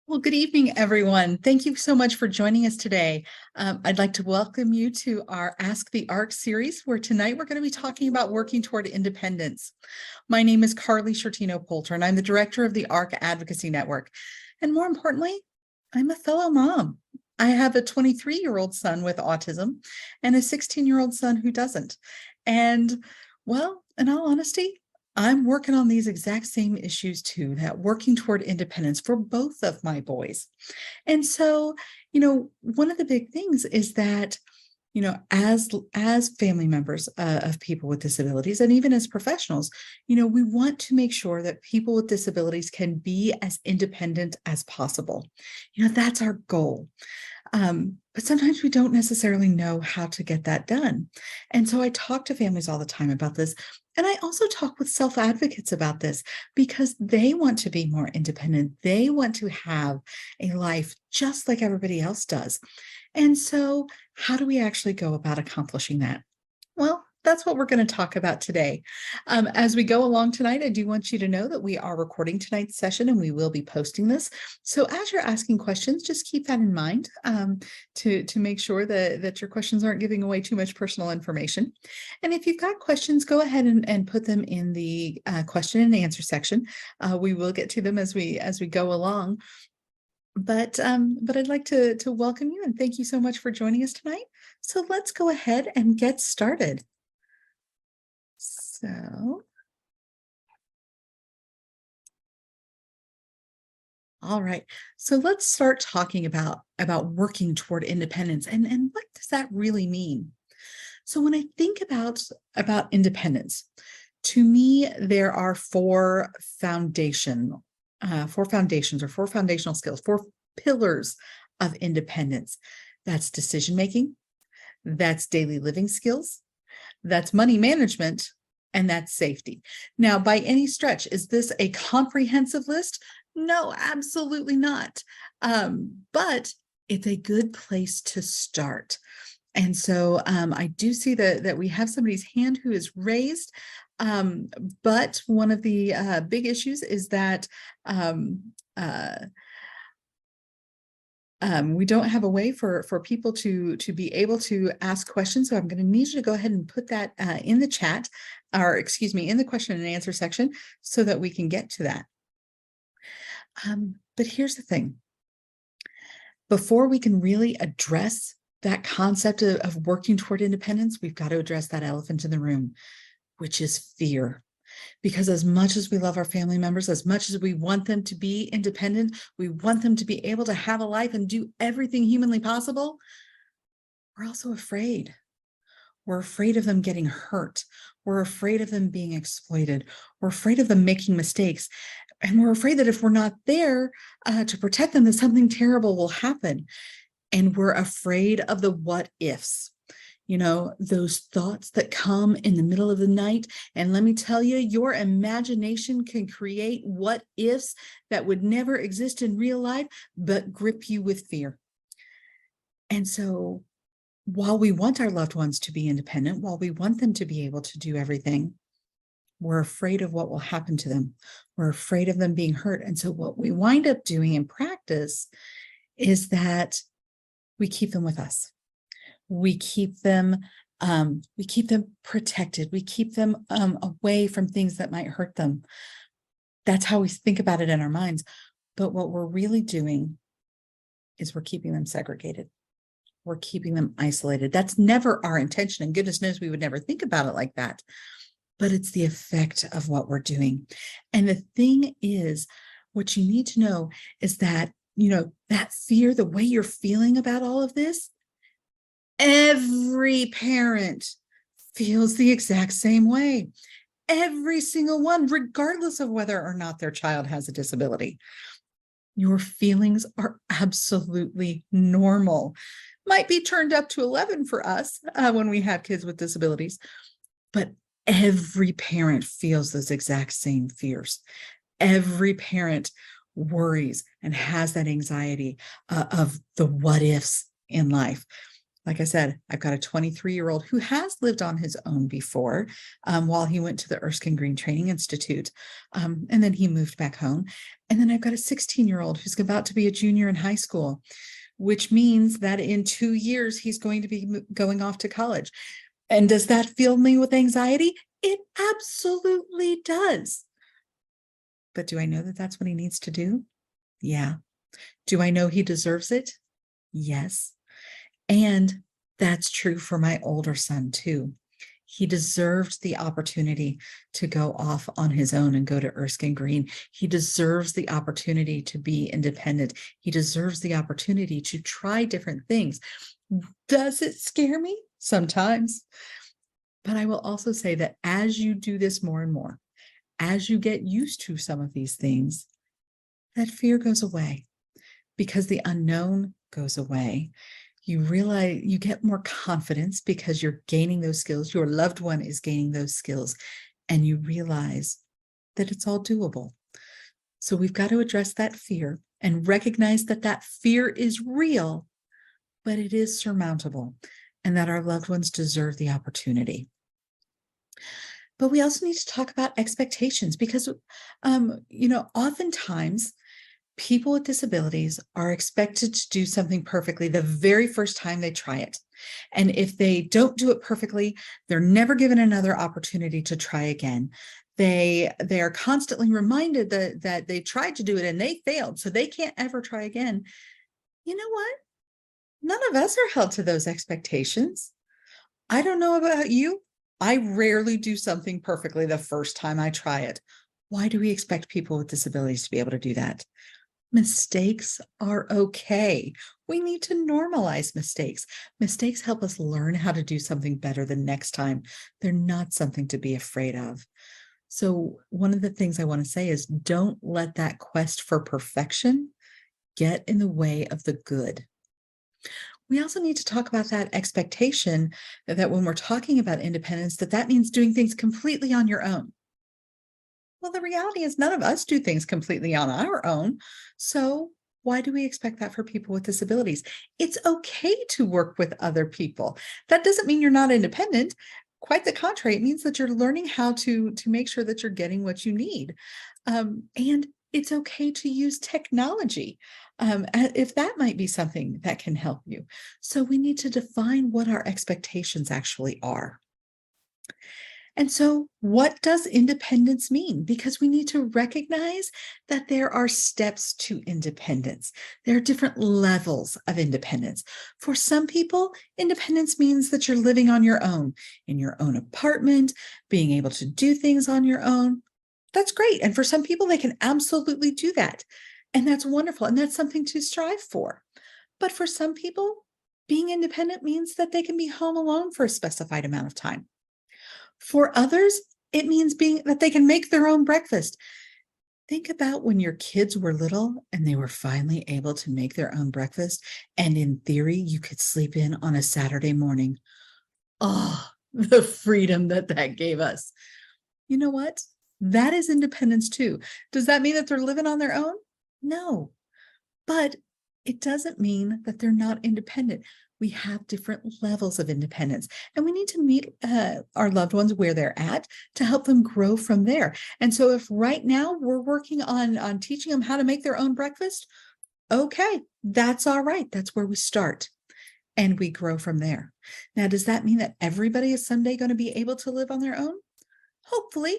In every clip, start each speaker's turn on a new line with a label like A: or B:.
A: Well, good evening, everyone. Thank you so much for joining us today. I'd like to welcome you to our Ask the ARC series, where tonight we're going to be talking about working toward independence. My name is Carly Shortino-Poulter, and I'm the director of the ARC Advocacy Network. And more importantly, I'm a fellow mom. I have a 23-year-old son with autism and a 16-year-old son who doesn't. And, well, in all honesty, I'm working on these exact same issues too, that working toward independence for both of my boys. And so, one of the big things is that, as family members of people with disabilities, and even as professionals, we want to make sure that people with disabilities can be as independent as possible. That's our goal. But sometimes we don't necessarily know how to get that done. And so I talk to families all the time about this. And I also talk with self-advocates about this because they want to be more independent. They want to have a life just like everybody else does. And so how do we actually go about accomplishing that? Well, that's what we're going to talk about today. As we go along tonight, I do want you to know that we are recording tonight's session and we will be posting this. So as you're asking questions, just keep that in mind to make sure that your questions aren't giving away too much personal information. And if you've got questions, go ahead and put them in the question and answer section. We will get to them as we go along. But I'd like to welcome you and thank you so much for joining us tonight. So let's go ahead and get started. So, all right. So let's start talking about working toward independence and what does that really mean? So when I think about independence, to me, there are four foundational skills, four pillars of independence. That's decision making, that's daily living skills, that's money management, and that's safety. Now, by any stretch, is this a comprehensive list? No, absolutely not. But it's a good place to start. And so I do see that we have somebody's hand who is raised. But one of the big issues is that we don't have a way for people to be able to ask questions. So I'm going to need you to go ahead and put that in the chat, or excuse me, in the question and answer section so that we can get to that. But here's the thing. Before we can really address that concept of working toward independence, we've got to address that elephant in the room, which is fear. Because as much as we love our family members, as much as we want them to be independent, we want them to be able to have a life and do everything humanly possible, we're also afraid. We're afraid of them getting hurt. We're afraid of them being exploited. We're afraid of them making mistakes. And we're afraid that if we're not there to protect them, that something terrible will happen. And we're afraid of the what ifs. Those thoughts that come in the middle of the night. And let me tell you, your imagination can create what ifs that would never exist in real life, but grip you with fear. And so while we want our loved ones to be independent, while we want them to be able to do everything, we're afraid of what will happen to them. We're afraid of them being hurt. And so what we wind up doing in practice is that we keep them with us. We keep them protected. We keep them away from things that might hurt them. That's how we think about it in our minds. But what we're really doing is we're keeping them segregated. We're keeping them isolated. That's never our intention. And goodness knows we would never think about it like that. But it's the effect of what we're doing. And the thing is, what you need to know is that, that fear, the way you're feeling about all of this, every parent feels the exact same way. Every single one, regardless of whether or not their child has a disability. Your feelings are absolutely normal. Might be turned up to 11 for us when we have kids with disabilities, but every parent feels those exact same fears. Every parent worries and has that anxiety of the what ifs in life. Like I said, I've got a 23-year-old who has lived on his own before, while he went to the Erskine Green Training Institute. And then he moved back home. And then I've got a 16-year-old who's about to be a junior in high school, which means that in 2 years, he's going to be going off to college. And does that fill me with anxiety? It absolutely does. But do I know that that's what he needs to do? Yeah. Do I know he deserves it? Yes. And that's true for my older son too. He deserved the opportunity to go off on his own and go to Erskine Green. He deserves the opportunity to be independent. He deserves the opportunity to try different things. Does it scare me? Sometimes. But I will also say that as you do this more and more, as you get used to some of these things, that fear goes away because the unknown goes away. You realize you get more confidence because you're gaining those skills. Your loved one is gaining those skills, and you realize that it's all doable. So we've got to address that fear and recognize that that fear is real, but it is surmountable, and that our loved ones deserve the opportunity. But we also need to talk about expectations because, oftentimes people with disabilities are expected to do something perfectly the very first time they try it. And if they don't do it perfectly, they're never given another opportunity to try again. They are constantly reminded that they tried to do it and they failed, so they can't ever try again. You know what? None of us are held to those expectations. I don't know about you. I rarely do something perfectly the first time I try it. Why do we expect people with disabilities to be able to do that? Mistakes are okay. We need to normalize mistakes. Mistakes help us learn how to do something better the next time. They're not something to be afraid of. So one of the things I want to say is don't let that quest for perfection get in the way of the good. We also need to talk about that expectation that when we're talking about independence, that means doing things completely on your own. Well, the reality is none of us do things completely on our own. So why do we expect that for people with disabilities? It's okay to work with other people. That doesn't mean you're not independent. Quite the contrary, it means that you're learning how to make sure that you're getting what you need. And it's okay to use technology if that might be something that can help you. So we need to define what our expectations actually are. And so, what does independence mean? Because we need to recognize that there are steps to independence. There are different levels of independence. For some people, independence means that you're living on your own, in your own apartment, being able to do things on your own. That's great. And for some people, they can absolutely do that. And that's wonderful. And that's something to strive for. But for some people, being independent means that they can be home alone for a specified amount of time. For others, it means that they can make their own breakfast. Think about when your kids were little and they were finally able to make their own breakfast. And in theory, you could sleep in on a Saturday morning. Oh, the freedom that gave us. You know what? That is independence too. Does that mean that they're living on their own? No, but it doesn't mean that they're not independent. We have different levels of independence, and we need to meet our loved ones where they're at to help them grow from there. And so if right now we're working on teaching them how to make their own breakfast, okay, that's all right. That's where we start. And we grow from there. Now, does that mean that everybody is someday going to be able to live on their own? Hopefully,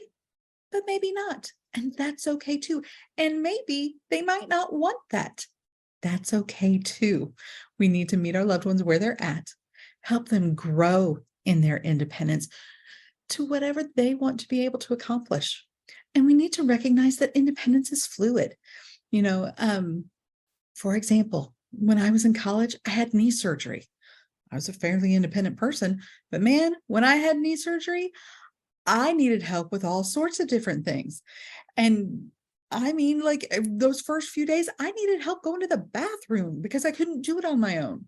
A: but maybe not. And that's okay too. And maybe they might not want that. That's okay too. We need to meet our loved ones where they're at, help them grow in their independence to whatever they want to be able to accomplish. And we need to recognize that independence is fluid. For example, when I was in college, I had knee surgery. I was a fairly independent person, but man, when I had knee surgery, I needed help with all sorts of different things. And I mean, like those first few days, I needed help going to the bathroom because I couldn't do it on my own.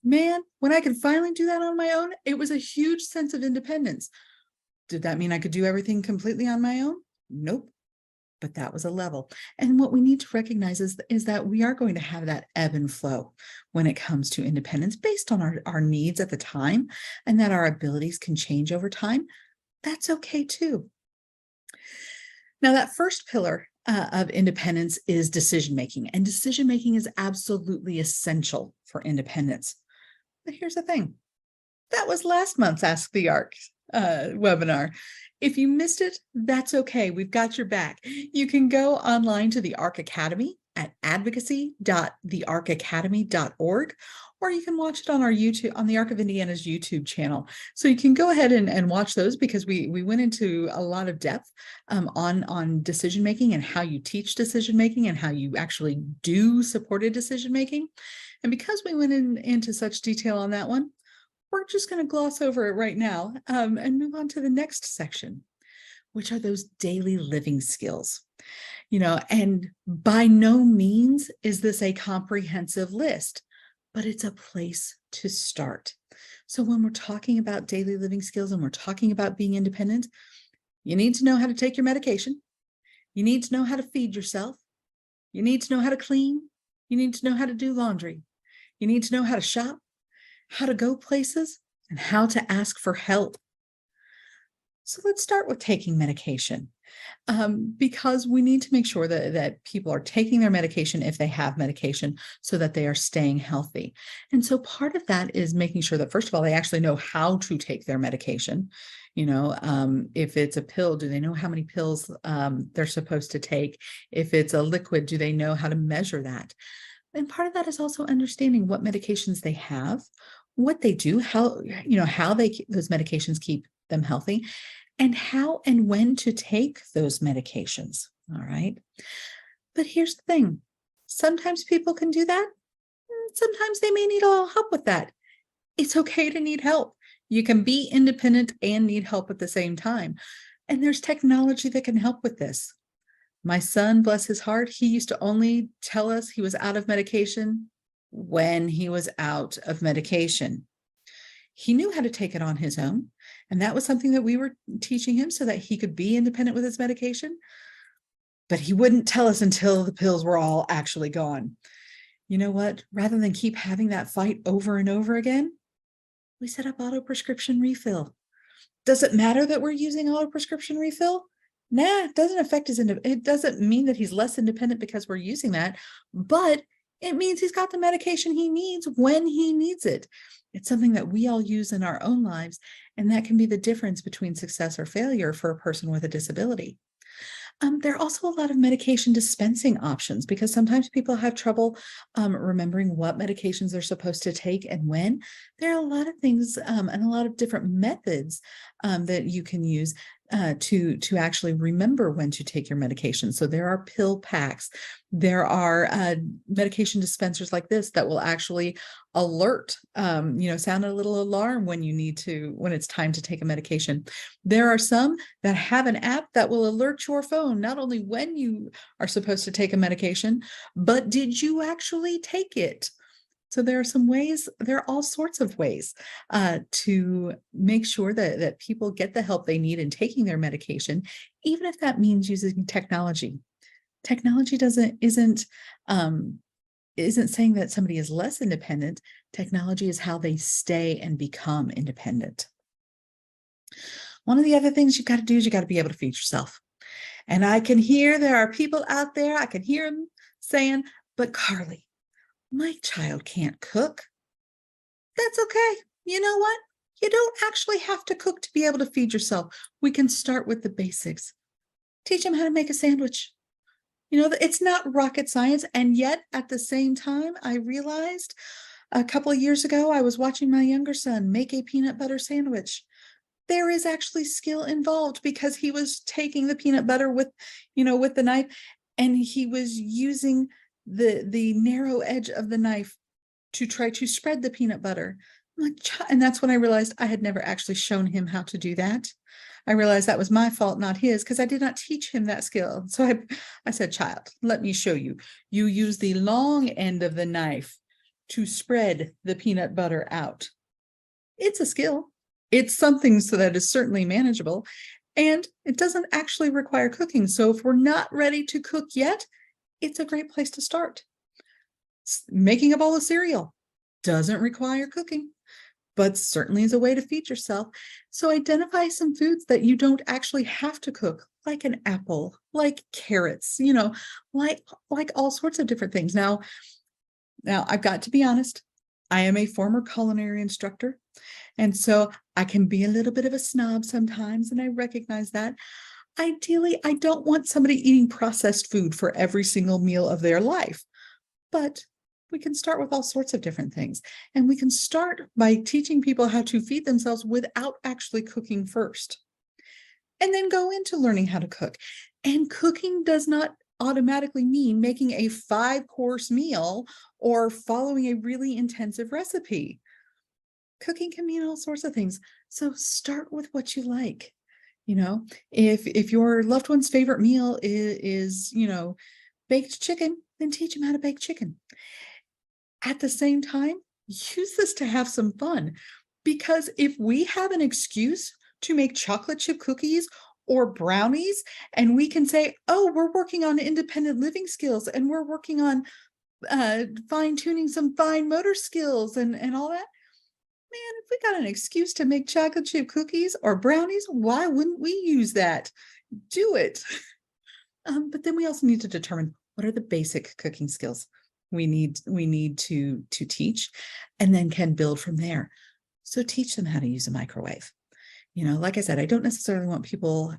A: Man, when I could finally do that on my own, it was a huge sense of independence. Did that mean I could do everything completely on my own? Nope. but that was a level. And what we need to recognize is that we are going to have that ebb and flow when it comes to independence based on our needs at the time, and that our abilities can change over time. That's okay too. Now, that first pillar of independence is decision making, and decision making is absolutely essential for independence. But here's the thing. That was last month's Ask the ARC webinar. If you missed it, that's okay. We've got your back. You can go online to the ARC Academy at advocacy.thearcacademy.org, or you can watch it on our YouTube, on the ARC of Indiana's YouTube channel. So you can go ahead and watch those, because we went into a lot of depth on decision making and how you teach decision making and how you actually do supported decision making. And because we went into such detail on that one, we're just going to gloss over it right now and move on to the next section, which are those daily living skills. And by no means is this a comprehensive list, but it's a place to start. So when we're talking about daily living skills and we're talking about being independent, you need to know how to take your medication. You need to know how to feed yourself. You need to know how to clean. You need to know how to do laundry. You need to know how to shop, how to go places, and how to ask for help. So let's start with taking medication, because we need to make sure that people are taking their medication if they have medication, so that they are staying healthy. And so part of that is making sure that, first of all, they actually know how to take their medication. If it's a pill, do they know how many pills they're supposed to take? If it's a liquid, do they know how to measure that? And part of that is also understanding what medications they have, what they do, how those medications keep them healthy, and how and when to take those medications. All right. But here's the thing. Sometimes people can do that. Sometimes they may need a little help with that. It's okay to need help. You can be independent and need help at the same time. And there's technology that can help with this. My son, bless his heart, he used to only tell us he was out of medication when he was out of medication. He knew how to take it on his own, and that was something that we were teaching him so that he could be independent with his medication. But he wouldn't tell us until the pills were all actually gone. You know what? Rather than keep having that fight over and over again, we set up auto prescription refill. Does it matter that we're using auto prescription refill? Nah, it doesn't affect it doesn't mean that he's less independent because we're using that, but it means he's got the medication he needs when he needs it. It's something that we all use in our own lives, and that can be the difference between success or failure for a person with a disability. There are also a lot of medication dispensing options, because sometimes people have trouble remembering what medications they're supposed to take and when. There are a lot of things and a lot of different methods that you can use to actually remember when to take your medication. So there are pill packs. There are medication dispensers like this that will actually alert, sound a little alarm when it's time to take a medication. There are some that have an app that will alert your phone, not only when you are supposed to take a medication, but did you actually take it? So there are some ways, there are all sorts of ways to make sure that people get the help they need in taking their medication, even if that means using technology. Technology isn't saying that somebody is less independent. Technology is how they stay and become independent. One of the other things you've got to do is you got to be able to feed yourself. And I can hear there are people out there, I can hear them saying, but Carly, my child can't cook. That's okay. You know what? You don't actually have to cook to be able to feed yourself. We can start with the basics. Teach them how to make a sandwich. It's not rocket science. And yet at the same time, I realized a couple of years ago, I was watching my younger son make a peanut butter sandwich. There is actually skill involved, because he was taking the peanut butter with the knife, and he was using the narrow edge of the knife to try to spread the peanut butter. And that's when I realized I had never actually shown him how to do that. I realized that was my fault, not his, because I did not teach him that skill. So I said, child, let me show you. You use the long end of the knife to spread the peanut butter out. It's a skill. It's something so that is certainly manageable. And it doesn't actually require cooking. So if we're not ready to cook yet, it's a great place to start. Making a bowl of cereal doesn't require cooking, but certainly is a way to feed yourself. So identify some foods that you don't actually have to cook, like an apple, like carrots, like all sorts of different things. Now I've got to be honest, I am a former culinary instructor, and so I can be a little bit of a snob sometimes, and I recognize that. Ideally, I don't want somebody eating processed food for every single meal of their life, but we can start with all sorts of different things. And we can start by teaching people how to feed themselves without actually cooking first, and then go into learning how to cook. And cooking does not automatically mean making a 5-course meal or following a really intensive recipe. Cooking can mean all sorts of things. So start with what you like. If your loved one's favorite meal is baked chicken, then teach them how to bake chicken. At the same time, use this to have some fun, because if we have an excuse to make chocolate chip cookies or brownies, and we can say, oh, we're working on independent living skills, and we're working on fine tuning some fine motor skills and all that. Man, if we got an excuse to make chocolate chip cookies or brownies, why wouldn't we use that? Do it. But then we also need to determine, what are the basic cooking skills we need to teach, and then can build from there. So teach them how to use a microwave. Like I said, I don't necessarily want people,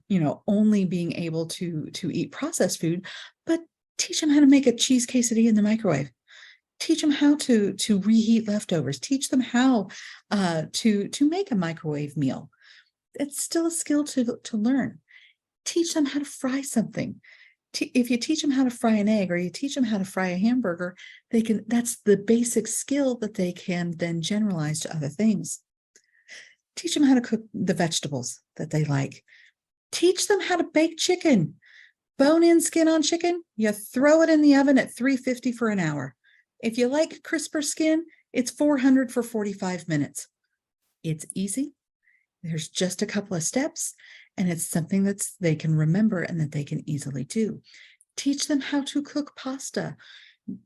A: only being able to eat processed food, but teach them how to make a cheese quesadilla in the microwave. Teach them how to reheat leftovers. Teach them how to make a microwave meal. It's still a skill to learn. Teach them how to fry something. If you teach them how to fry an egg, or you teach them how to fry a hamburger, that's the basic skill that they can then generalize to other things. Teach them how to cook the vegetables that they like. Teach them how to bake chicken. Bone-in, skin-on chicken, you throw it in the oven at 350 for an hour. If you like crisper skin, it's 400 for 45 minutes. It's easy. There's just a couple of steps, and it's something that they can remember and that they can easily do. Teach them how to cook pasta.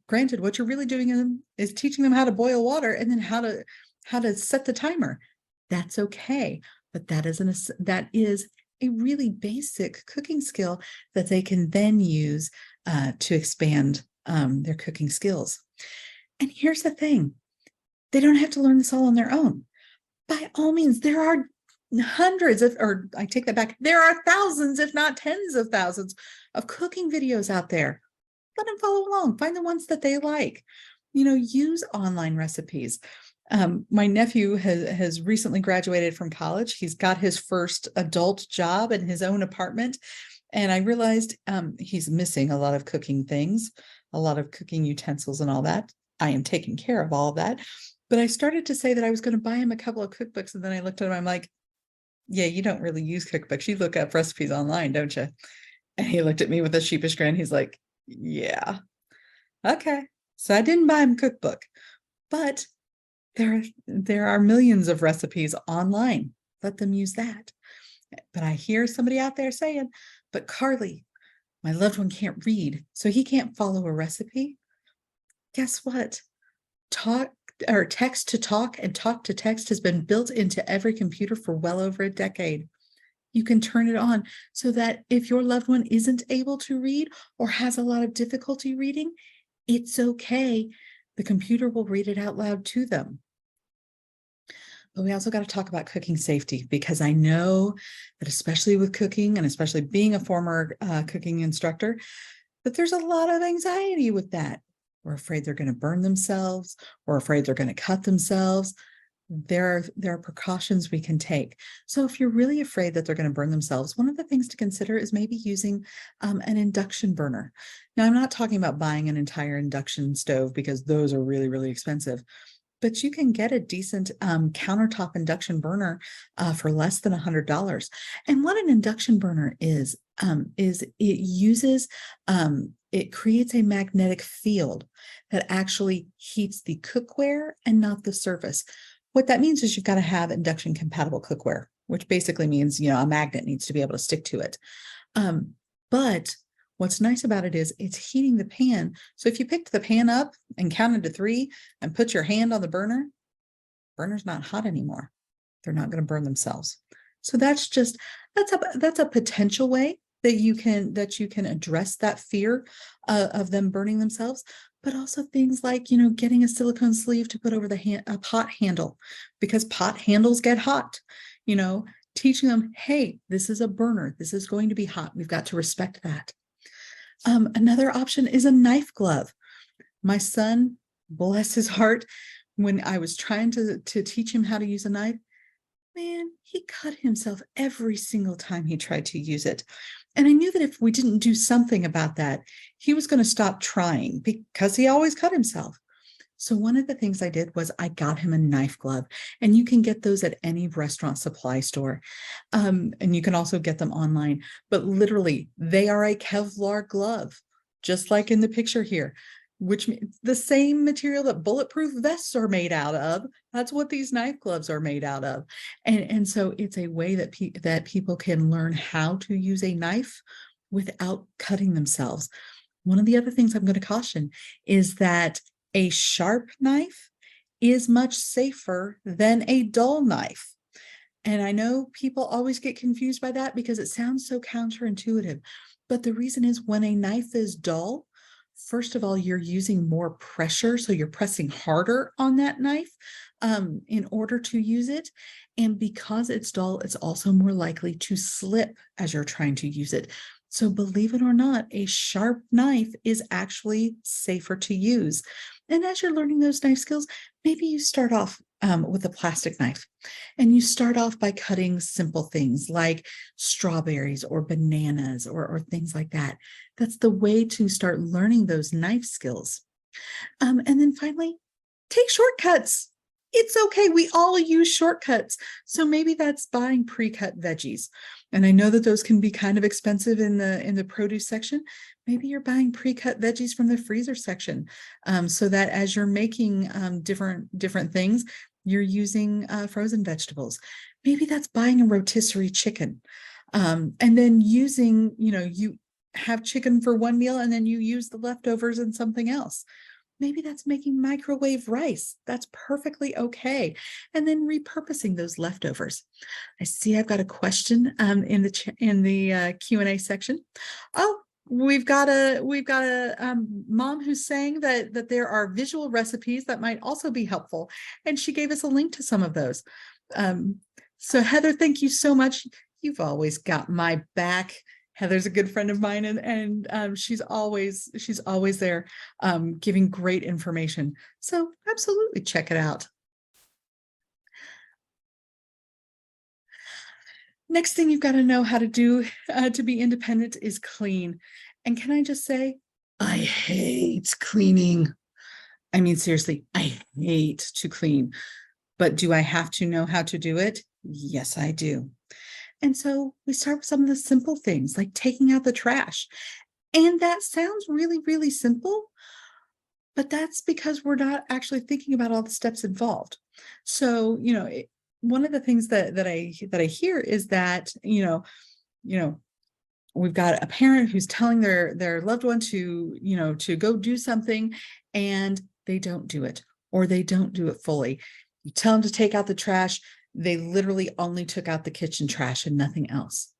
A: Granted, what you're really doing is teaching them how to boil water, and then how to set the timer. That's okay, but that is a really basic cooking skill that they can then use to expand their cooking skills. And here's the thing, they don't have to learn this all on their own. By all means, there are hundreds of, or I take that back, there are thousands, if not tens of thousands, of cooking videos out there. Let them follow along, find the ones that they like. Use online recipes. My nephew has recently graduated from college. He's got his first adult job in his own apartment. And I realized he's missing a lot of cooking things, a lot of cooking utensils and all that. I am taking care of all of that. But I started to say that I was going to buy him a couple of cookbooks. And then I looked at him, I'm like, yeah, you don't really use cookbooks. You look up recipes online, don't you? And he looked at me with a sheepish grin. He's like, yeah. Okay. So I didn't buy him a cookbook, but there are millions of recipes online. Let them use that. But I hear somebody out there saying, but Carly, my loved one can't read, so he can't follow a recipe. Guess what? Text to talk and talk to text has been built into every computer for well over a decade. You can turn it on so that if your loved one isn't able to read or has a lot of difficulty reading, it's okay. The computer will read it out loud to them. But we also got to talk about cooking safety, because I know that, especially with cooking, and especially being a former cooking instructor, that there's a lot of anxiety with that. We're afraid they're going to burn themselves. We're afraid they're going to cut themselves. There are precautions we can take. So if you're really afraid that they're going to burn themselves, one of the things to consider is maybe using an induction burner. Now, I'm not talking about buying an entire induction stove, because those are really, really expensive. But you can get a decent countertop induction burner for less than $100. And what an induction burner is it creates a magnetic field that actually heats the cookware and not the surface. What that means is you've got to have induction compatible cookware. which basically means, a magnet needs to be able to stick to it. But what's nice about it is it's heating the pan. So if you picked the pan up and counted to 3 and put your hand on the burner's not hot anymore. They're not going to burn themselves. So that's a potential way that you can address that fear of them burning themselves. But also things like, getting a silicone sleeve to put over a pot handle, because pot handles get hot. Teaching them, hey, this is a burner. This is going to be hot. We've got to respect that. Another option is a knife glove. My son, bless his heart, when I was trying to teach him how to use a knife, man, he cut himself every single time he tried to use it. And I knew that if we didn't do something about that, he was going to stop trying because he always cut himself. So one of the things I did was I got him a knife glove, and you can get those at any restaurant supply store. And you can also get them online, but literally they are a Kevlar glove, just like in the picture here, which means the same material that bulletproof vests are made out of. That's what these knife gloves are made out of. And so it's a way that people can learn how to use a knife without cutting themselves. One of the other things I'm going to caution is that a sharp knife is much safer than a dull knife. And I know people always get confused by that because it sounds so counterintuitive. But the reason is, when a knife is dull, first of all, you're using more pressure. So you're pressing harder on that knife in order to use it. And because it's dull, it's also more likely to slip as you're trying to use it. So believe it or not, a sharp knife is actually safer to use. And as you're learning those knife skills, maybe you start off with a plastic knife, and you start off by cutting simple things like strawberries or bananas or things like that. That's the way to start learning those knife skills. And then finally, take shortcuts. It's okay. We all use shortcuts. So maybe that's buying pre-cut veggies. And I know that those can be kind of expensive in the produce section. Maybe you're buying pre-cut veggies from the freezer section, so that as you're making different things, you're using frozen vegetables. Maybe that's buying a rotisserie chicken, and then using, you have chicken for one meal and then you use the leftovers in something else. Maybe that's making microwave rice. That's perfectly okay. And then repurposing those leftovers. I see I've got a question in the Q&A section. Oh, we've got a mom who's saying that there are visual recipes that might also be helpful, and she gave us a link to some of those. So Heather, thank you so much. You've always got my back. Heather's a good friend of mine, and she's always there giving great information. So absolutely check it out. Next thing you've got to know how to do to be independent is clean. And can I just say, I hate cleaning. I mean, seriously, I hate to clean. But do I have to know how to do it? Yes, I do. And so we start with some of the simple things like taking out the trash. And that sounds really, really simple, but that's because we're not actually thinking about all the steps involved. So, one of the things that I hear is that, we've got a parent who's telling their loved one to go do something, and they don't do it, or they don't do it fully. You tell them to take out the trash. They literally only took out the kitchen trash and nothing else.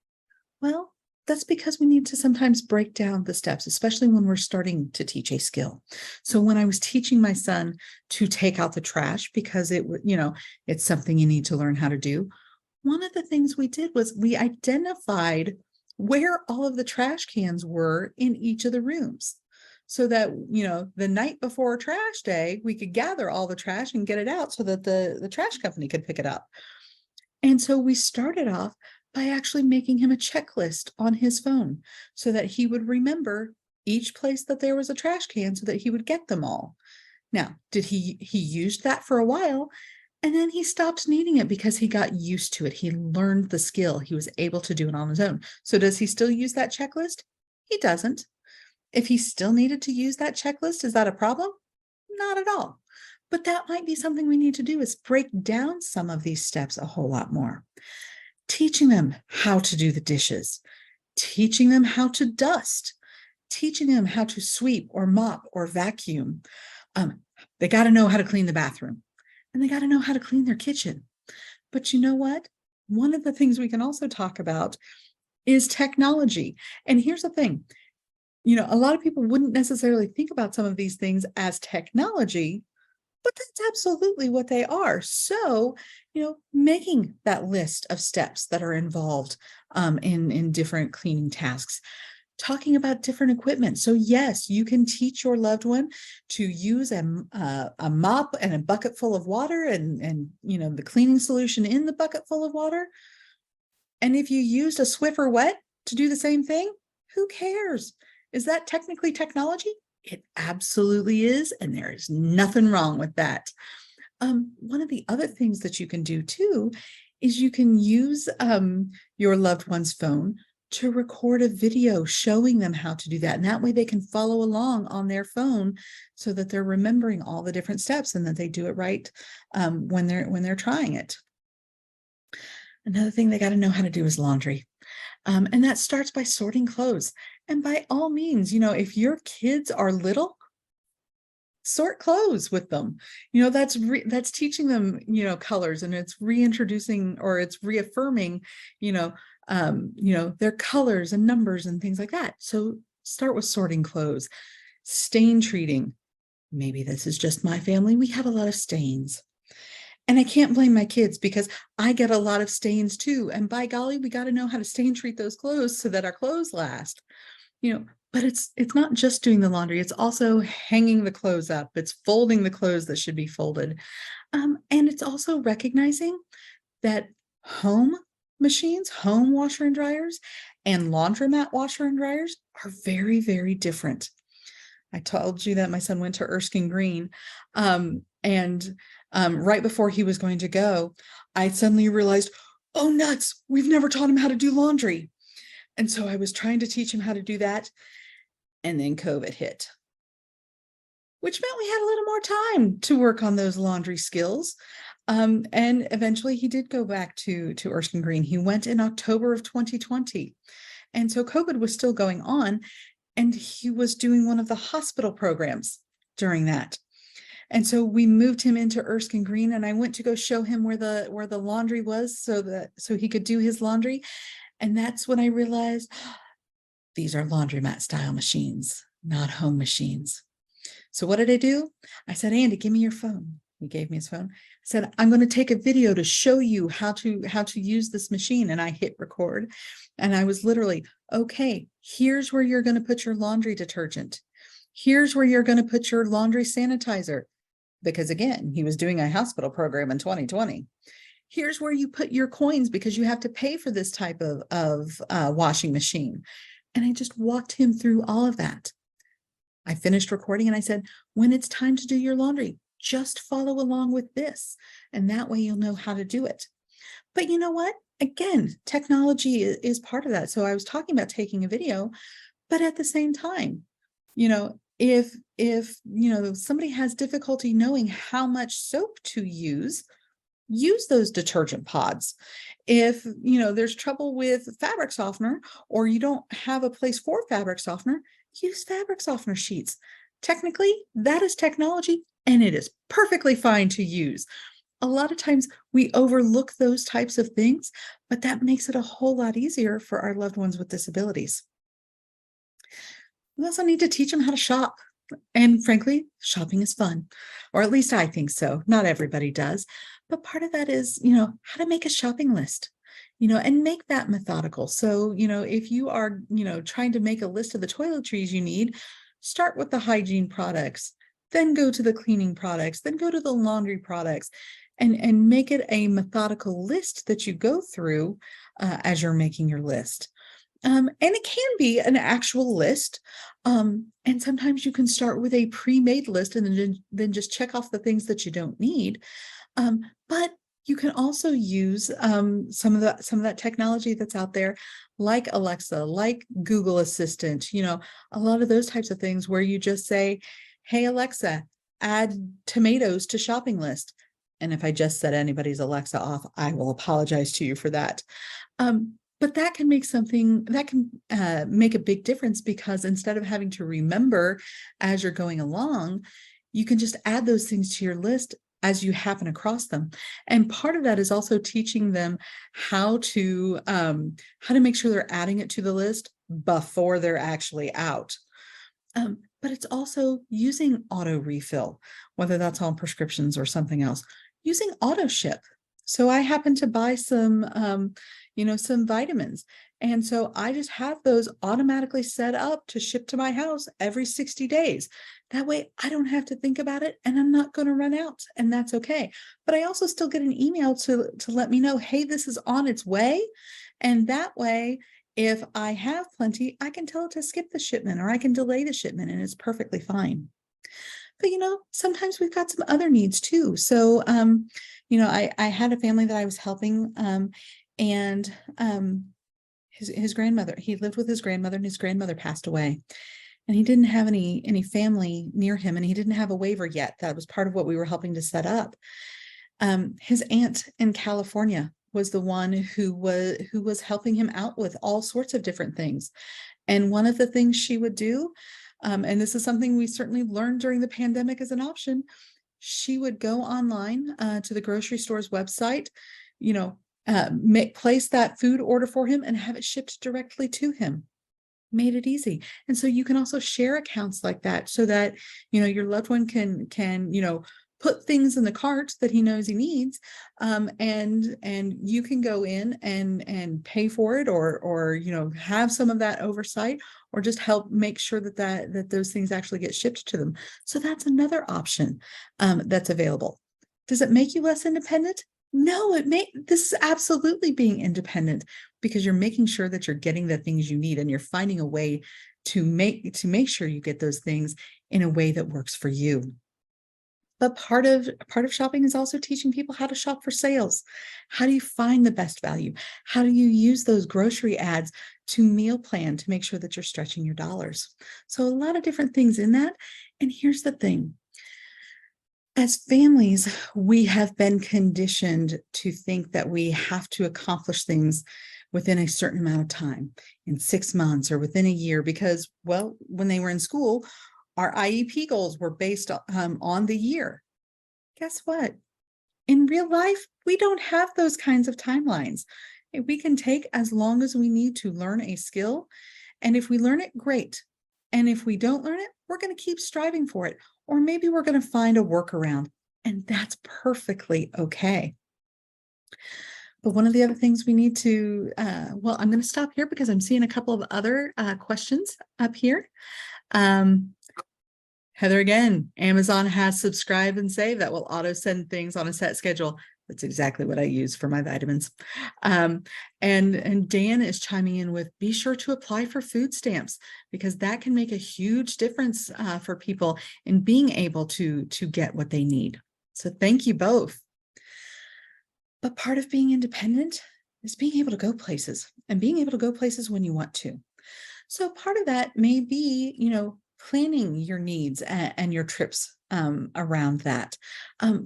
A: Well, that's because we need to sometimes break down the steps, especially when we're starting to teach a skill. So when I was teaching my son to take out the trash, because it's something you need to learn how to do, one of the things we did was we identified where all of the trash cans were in each of the rooms, so that, the night before trash day, we could gather all the trash and get it out so that the trash company could pick it up. And so we started off by actually making him a checklist on his phone so that he would remember each place that there was a trash can so that he would get them all. Now, he used that for a while, and then he stopped needing it because he got used to it. He learned the skill. He was able to do it on his own. So does he still use that checklist? He doesn't. If he still needed to use that checklist, is that a problem? Not at all. But that might be something we need to do, is break down some of these steps a whole lot more. teaching them how to do the dishes, teaching them how to dust, teaching them how to sweep or mop or vacuum. They got to know how to clean the bathroom, and they got to know how to clean their kitchen. But you know what? One of the things we can also talk about is technology. And here's the thing, a lot of people wouldn't necessarily think about some of these things as technology, but that's absolutely what they are. So, making that list of steps that are involved in different cleaning tasks, talking about different equipment. So yes, you can teach your loved one to use a mop and a bucket full of water and the cleaning solution in the bucket full of water. And if you used a Swiffer wet to do the same thing, who cares? Is that technically technology? It absolutely is, and there is nothing wrong with that. One of the other things that you can do too is you can use your loved one's phone to record a video showing them how to do that. And that way they can follow along on their phone so that they're remembering all the different steps and that they do it right when they're trying it. Another thing they got to know how to do is laundry. And that starts by sorting clothes. And by all means, if your kids are little, sort clothes with them. That's teaching them, colors, and it's reintroducing or it's reaffirming, their colors and numbers and things like that. So start with sorting clothes, stain treating. Maybe this is just my family. We have a lot of stains. And I can't blame my kids because I get a lot of stains too. And by golly, we got to know how to stain treat those clothes so that our clothes last. But it's not just doing the laundry. It's also hanging the clothes up. It's folding the clothes that should be folded. And it's also recognizing that home machines, home washer and dryers, and laundromat washer and dryers are very, very different. I told you that my son went to Erskine Green, and right before he was going to go, I suddenly realized, oh nuts, we've never taught him how to do laundry. And so I was trying to teach him how to do that, and then COVID hit, which meant we had a little more time to work on those laundry skills. And eventually he did go back to Erskine Green. He went in October of 2020. And so COVID was still going on, and he was doing one of the hospital programs during that. And so we moved him into Erskine Green, and I went to go show him where the laundry was so he could do his laundry. And that's when I realized these are laundromat style machines, not home machines. So what did I do? I said, Andy, give me your phone. He gave me his phone. I said, I'm going to take a video to show you how to use this machine. And I hit record. And I was literally, okay, here's where you're going to put your laundry detergent. Here's where you're going to put your laundry sanitizer. Because again, he was doing a hospital program in 2020. Here's where you put your coins because you have to pay for this type of washing machine. And I just walked him through all of that. I finished recording and I said, when it's time to do your laundry, just follow along with this. And that way you'll know how to do it. But you know what? Again, technology is part of that. So I was talking about taking a video, but at the same time, if somebody has difficulty knowing how much soap to use those detergent pods. If there's trouble with fabric softener, or you don't have a place for fabric softener, use fabric softener sheets. Technically, that is technology, and it is perfectly fine to use. A lot of times we overlook those types of things, but that makes it a whole lot easier for our loved ones with disabilities. We also need to teach them how to shop. And frankly, shopping is fun, or at least I think so. Not everybody does. But part of that is, how to make a shopping list, and make that methodical. So, if you are, trying to make a list of the toiletries you need, start with the hygiene products, then go to the cleaning products, then go to the laundry products, and make it a methodical list that you go through as you're making your list. And it can be an actual list. And sometimes you can start with a pre-made list and then just check off the things that you don't need. But you can also use some of that technology that's out there, like Alexa, like Google Assistant, a lot of those types of things where you just say, hey, Alexa, add tomatoes to shopping list. And if I just set anybody's Alexa off, I will apologize to you for that. But that can make make a big difference, because instead of having to remember as you're going along, you can just add those things to your list as you happen across them. And part of that is also teaching them how to make sure they're adding it to the list before they're actually out. But it's also using auto refill, whether that's on prescriptions or something else, using auto ship. So I happen to buy some vitamins. And so I just have those automatically set up to ship to my house every 60 days. That way I don't have to think about it, and I'm not going to run out, and that's okay. But I also still get an email to let me know, hey, this is on its way. And that way, if I have plenty, I can tell it to skip the shipment, or I can delay the shipment, and it's perfectly fine. But sometimes we've got some other needs too. So I had a family that I was helping, and his grandmother, he lived with his grandmother, and his grandmother passed away. And he didn't have any family near him, and he didn't have a waiver yet. That was part of what we were helping to set up. His aunt in California was the one who was helping him out with all sorts of different things. And one of the things she would do, and this is something we certainly learned during the pandemic as an option, she would go online to the grocery store's website, place that food order for him and have it shipped directly to him. Made it easy. And so you can also share accounts like that, so that your loved one can put things in the cart that he knows he needs, and you can go in and pay for it, or have some of that oversight, or just help make sure that those things actually get shipped to them. So that's another option that's available. Does it make you less independent? No, this is absolutely being independent, because you're making sure that you're getting the things you need, and you're finding a way to make sure you get those things in a way that works for you. But part of shopping is also teaching people how to shop for sales. How do you find the best value? How do you use those grocery ads to meal plan to make sure that you're stretching your dollars? So a lot of different things in that. And here's the thing. As families, we have been conditioned to think that we have to accomplish things within a certain amount of time, in 6 months or within a year, because, well, when they were in school, our IEP goals were based on the year. Guess what? In real life, we don't have those kinds of timelines. We can take as long as we need to learn a skill. And if we learn it, great. And if we don't learn it, we're going to keep striving for it. Or maybe we're going to find a workaround, and that's perfectly okay. But one of the other things we need to, I'm going to stop here because I'm seeing a couple of other questions up here. Heather again, Amazon has subscribe and save that will auto send things on a set schedule. That's exactly what I use for my vitamins. And Dan is chiming in with, be sure to apply for food stamps, because that can make a huge difference for people in being able to get what they need. So thank you both. But part of being independent is being able to go places, and being able to go places when you want to. So part of that may be, planning your needs and your trips around that,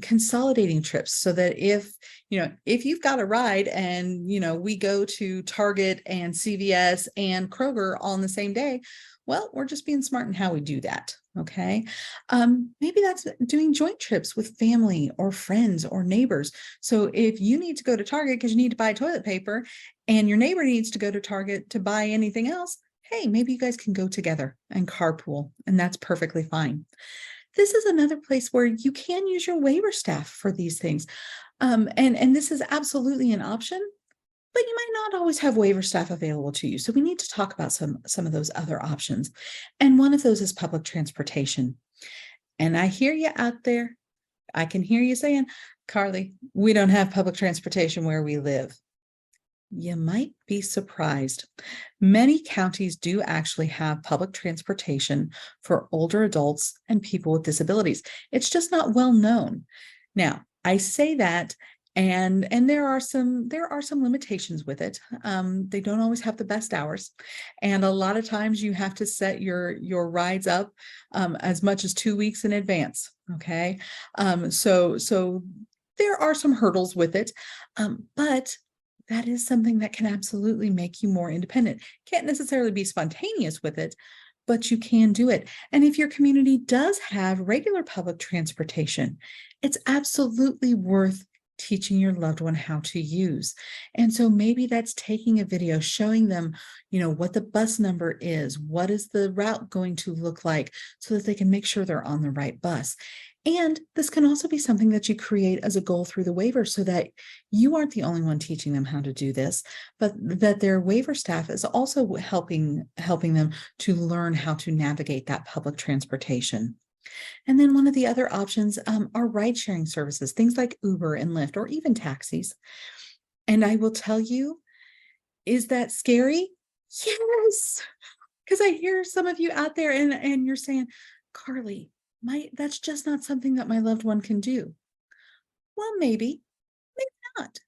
A: consolidating trips, so that if you've got a ride and, we go to Target and CVS and Kroger all in the same day, well, we're just being smart in how we do that. Okay. Maybe that's doing joint trips with family or friends or neighbors. So if you need to go to Target because you need to buy toilet paper, and your neighbor needs to go to Target to buy anything else, hey, maybe you guys can go together and carpool, and that's perfectly fine. This is another place where you can use your waiver staff for these things. And this is absolutely an option, but you might not always have waiver staff available to you. So we need to talk about some of those other options. And one of those is public transportation. And I hear you out there. I can hear you saying, Carly, we don't have public transportation where we live. You might be surprised. Many counties do actually have public transportation for older adults and people with disabilities. It's just not well known. Now, I say that, and there are some limitations with it. They don't always have the best hours, and a lot of times you have to set your rides up as much as 2 weeks in advance. Okay, so there are some hurdles with it, but that is something that can absolutely make you more independent. Can't necessarily be spontaneous with it, but you can do it. And if your community does have regular public transportation, it's absolutely worth teaching your loved one how to use. And so maybe that's taking a video showing them, what the bus number is, what is the route going to look like, so that they can make sure they're on the right bus. And this can also be something that you create as a goal through the waiver, so that you aren't the only one teaching them how to do this, but that their waiver staff is also helping them to learn how to navigate that public transportation. And then one of the other options are ride sharing services, things like Uber and Lyft, or even taxis. And I will tell you, is that scary? Yes, because I hear some of you out there and you're saying, Carly, that's just not something that my loved one can do. Well, maybe not,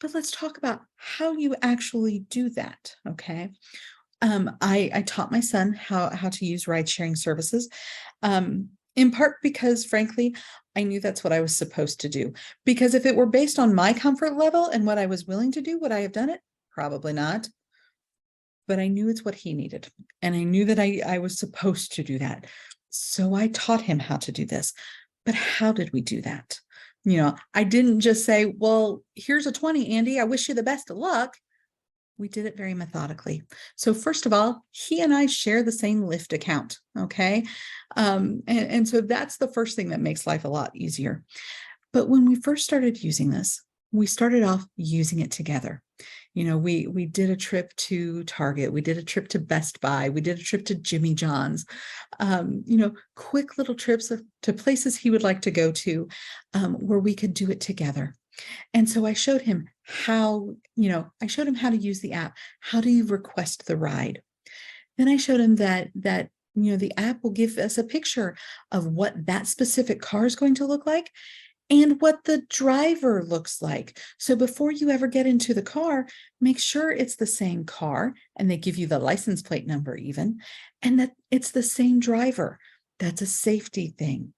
A: but let's talk about how you actually do that. Okay. I taught my son how to use ride sharing services, in part because, frankly, I knew that's what I was supposed to do. Because if it were based on my comfort level and what I was willing to do, would I have done it? Probably not. But I knew it's what he needed, and I knew that I was supposed to do that. So I taught him how to do this. But how did we do that? I didn't just say, well, here's a 20, Andy. I wish you the best of luck. We did it very methodically. So first of all, he and I share the same Lyft account. Okay. And so that's the first thing that makes life a lot easier. But when we first started using this, we started off using it together. We did a trip to Target, we did a trip to Best Buy, we did a trip to Jimmy John's, quick little trips to places he would like to go to, where we could do it together. And so I showed him how to use the app. How do you request the ride? Then I showed him that the app will give us a picture of what that specific car is going to look like and what the driver looks like. So before you ever get into the car, make sure it's the same car, and they give you the license plate number even, and that it's the same driver. That's a safety thing.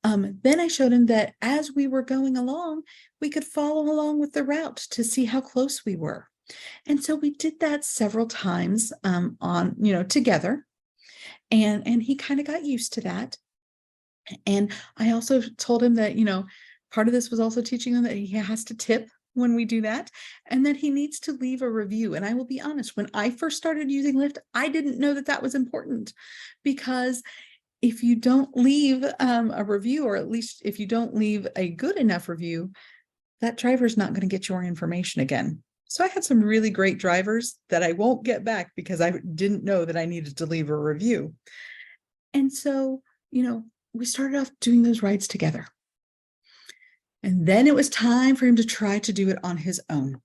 A: Then I showed him that as we were going along, we could follow along with the route to see how close we were. And so we did that several times together. And he kind of got used to that. And I also told him that, part of this was also teaching him that he has to tip when we do that, and that he needs to leave a review. And I will be honest, when I first started using Lyft, I didn't know that was important, because if you don't leave a review, or at least if you don't leave a good enough review, that driver's not going to get your information again. So I had some really great drivers that I won't get back because I didn't know that I needed to leave a review. And so, we started off doing those rides together. And then it was time for him to try to do it on his own.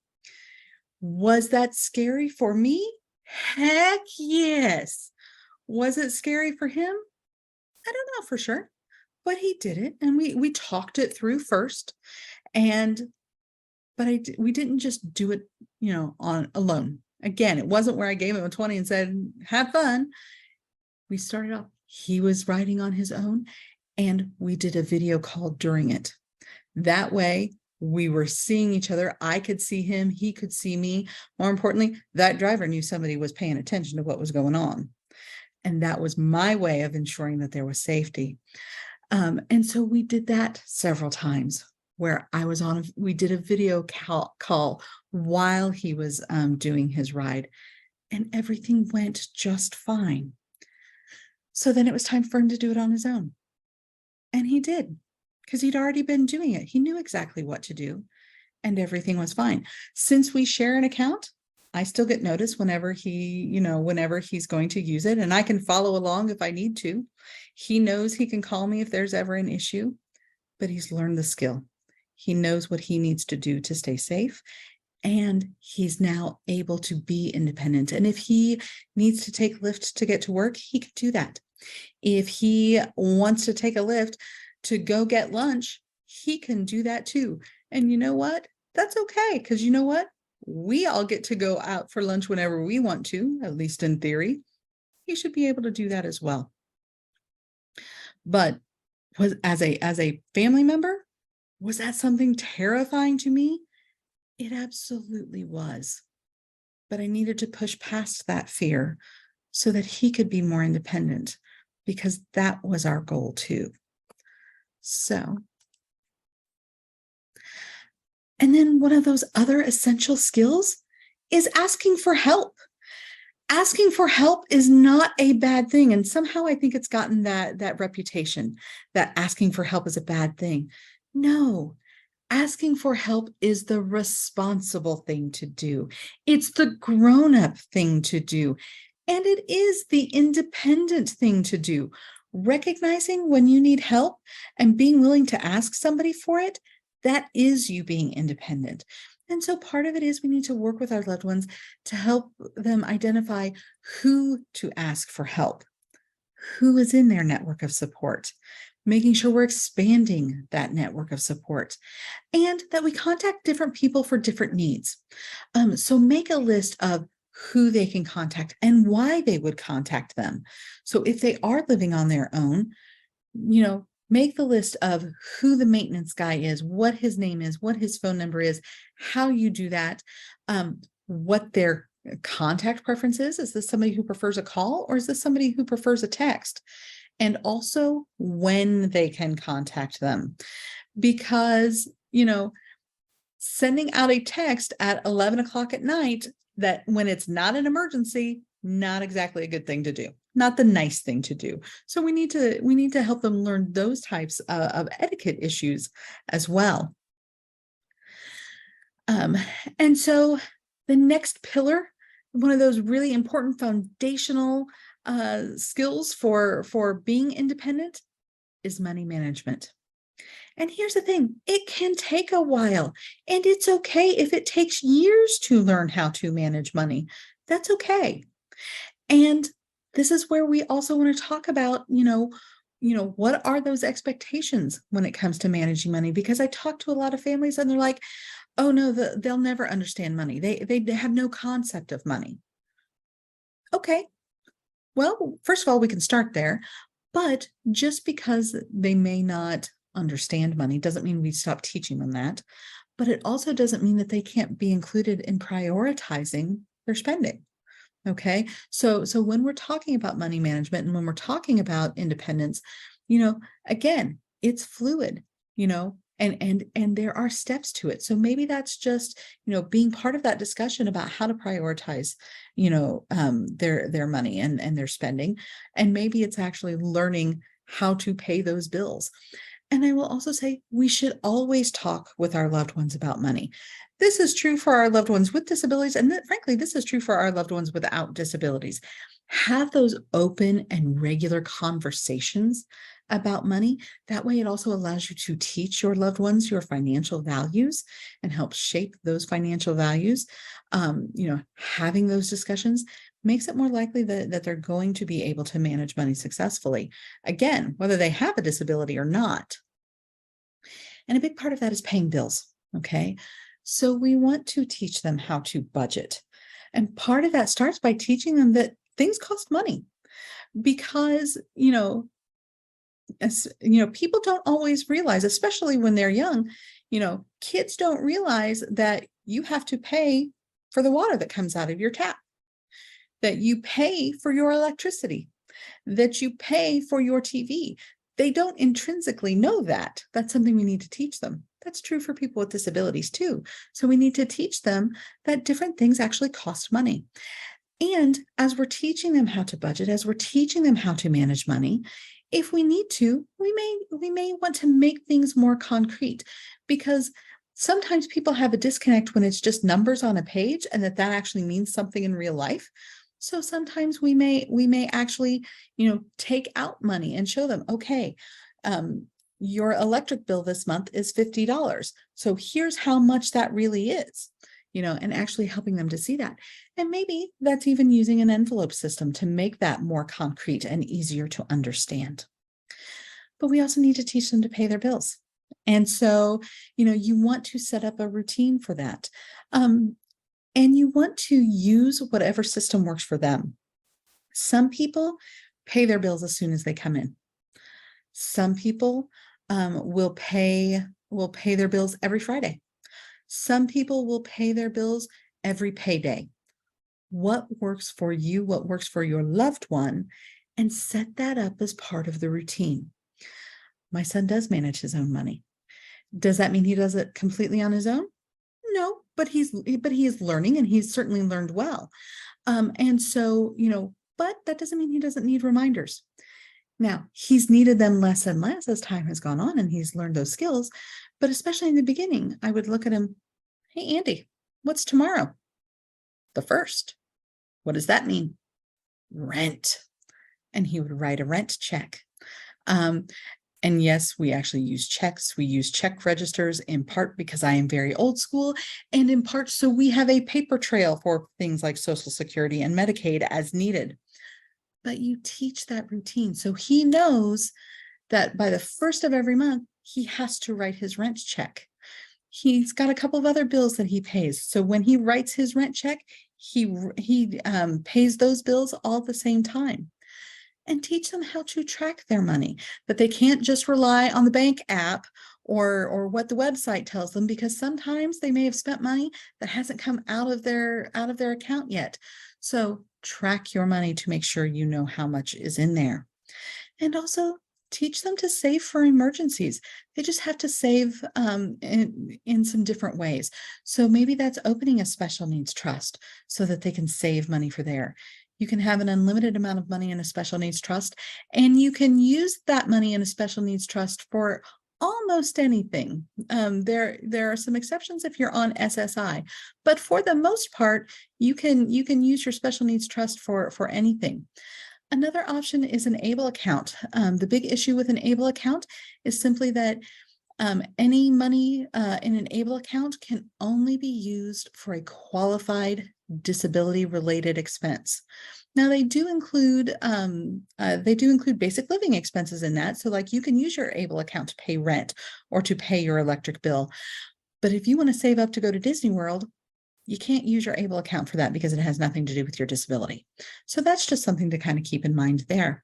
A: Was that scary for me? Heck yes. Was it scary for him? I don't know for sure, but he did it, and we talked it through first, but we didn't just do it, on alone. Again, it wasn't where I gave him a 20 and said, "Have fun." We started off. He was riding on his own, and we did a video call during it. That way, we were seeing each other. I could see him, he could see me. More importantly, that driver knew somebody was paying attention to what was going on. And that was my way of ensuring that there was safety. And so we did that several times, where we did a video call while he was doing his ride, and everything went just fine. So then it was time for him to do it on his own. And he did, because he'd already been doing it. He knew exactly what to do, and everything was fine. Since we share an account, I still get notice whenever whenever he's going to use it, and I can follow along if I need to. He knows he can call me if there's ever an issue, but he's learned the skill. He knows what he needs to do to stay safe, and he's now able to be independent. And if he needs to take Lyft to get to work, he can do that. If he wants to take a Lyft to go get lunch, he can do that too. And you know what? That's okay, because you know what? We all get to go out for lunch whenever we want to, at least in theory. He should be able to do that as well. But as a family member, Was that something terrifying to me? It absolutely was. But I needed to push past that fear so that he could be more independent, because that was our goal too. So, and then one of those other essential skills is asking for help. Asking for help is not a bad thing. And somehow I think it's gotten that reputation that asking for help is a bad thing. No, asking for help is the responsible thing to do. It's the grown-up thing to do. And it is the independent thing to do. Recognizing when you need help and being willing to ask somebody for it, that is you being independent. And so part of it is we need to work with our loved ones to help them identify who to ask for help, who is in their network of support, making sure we're expanding that network of support, and that we contact different people for different needs. So make a list of who they can contact and why they would contact them. So if they are living on their own, make the list of who the maintenance guy is, what his name is, what his phone number is, how you do that, what their contact preference is. Is this somebody who prefers a call, or is this somebody who prefers a text? And also when they can contact them. Because, sending out a text at 11 o'clock at night, that when it's not an emergency, not exactly a good thing to do, not the nice thing to do. So we need to help them learn those types of etiquette issues as well. And so the next pillar, one of those really important foundational skills for being independent, is money management. And here's the thing, it can take a while, and it's okay if it takes years to learn how to manage money. That's okay. And this is where we also want to talk about, what are those expectations when it comes to managing money? Because I talk to a lot of families and they're like, oh no, they'll never understand money. They have no concept of money. Okay. Well, first of all, we can start there, but just because they may not understand money doesn't mean we stop teaching them that. But it also doesn't mean that they can't be included in prioritizing their spending. Okay. So when we're talking about money management and when we're talking about independence, again, it's fluid, and there are steps to it. So maybe that's just, being part of that discussion about how to prioritize, their money and their spending. And maybe it's actually learning how to pay those bills. And I will also say we should always talk with our loved ones about money. This is true for our loved ones with disabilities. And frankly, this is true for our loved ones without disabilities. Have those open and regular conversations about money. That way, it also allows you to teach your loved ones your financial values and help shape those financial values. Having those discussions makes it more likely that they're going to be able to manage money successfully. Again, whether they have a disability or not. And a big part of that is paying bills. Okay. So we want to teach them how to budget. And part of that starts by teaching them that things cost money, because, people don't always realize, especially when they're young, kids don't realize that you have to pay for the water that comes out of your tap, that you pay for your electricity, that you pay for your TV. They don't intrinsically know that. That's something we need to teach them. That's true for people with disabilities too. So we need to teach them that different things actually cost money. And as we're teaching them how to budget, as we're teaching them how to manage money, if we need to, we may want to make things more concrete, because sometimes people have a disconnect when it's just numbers on a page and that actually means something in real life. So sometimes we may actually, take out money and show them, okay, your electric bill this month is $50. So here's how much that really is, and actually helping them to see that. And maybe that's even using an envelope system to make that more concrete and easier to understand. But we also need to teach them to pay their bills. And so, you want to set up a routine for that. And you want to use whatever system works for them. Some people pay their bills as soon as they come in. Some people will pay will pay their bills every Friday. Some people will pay their bills every payday. What works for you, what works for your loved one, and set that up as part of the routine. My son does manage his own money. Does that mean he does it completely on his own? No, but he is learning, and he's certainly learned well. And so, but that doesn't mean he doesn't need reminders. Now, he's needed them less and less as time has gone on and he's learned those skills. But especially in the beginning, I would look at him, hey, Andy, what's tomorrow? The 1st. What does that mean? Rent. And he would write a rent check. And yes, we actually use checks. We use check registers in part because I am very old school, and in part so we have a paper trail for things like Social Security and Medicaid as needed. But you teach that routine. So he knows that by the 1st of every month, he has to write his rent check. He's got a couple of other bills that he pays. So when he writes his rent check, he pays those bills all at the same time. And teach them how to track their money, that they can't just rely on the bank app or what the website tells them, because sometimes they may have spent money that hasn't come out of their account yet. So track your money to make sure you know how much is in there. And also teach them to save for emergencies. They just have to save in some different ways. So maybe that's opening a special needs trust so that they can save money for there. You can have an unlimited amount of money in a special needs trust, and you can use that money in a special needs trust for almost anything. There are some exceptions if you're on SSI, but for the most part, you can use your special needs trust for anything. Another option is an ABLE account. The big issue with an ABLE account is simply that any money in an ABLE account can only be used for a qualified disability-related expense. Now they do include basic living expenses in that. So like you can use your ABLE account to pay rent or to pay your electric bill. But if you want to save up to go to Disney World, you can't use your ABLE account for that because it has nothing to do with your disability. So that's just something to kind of keep in mind there.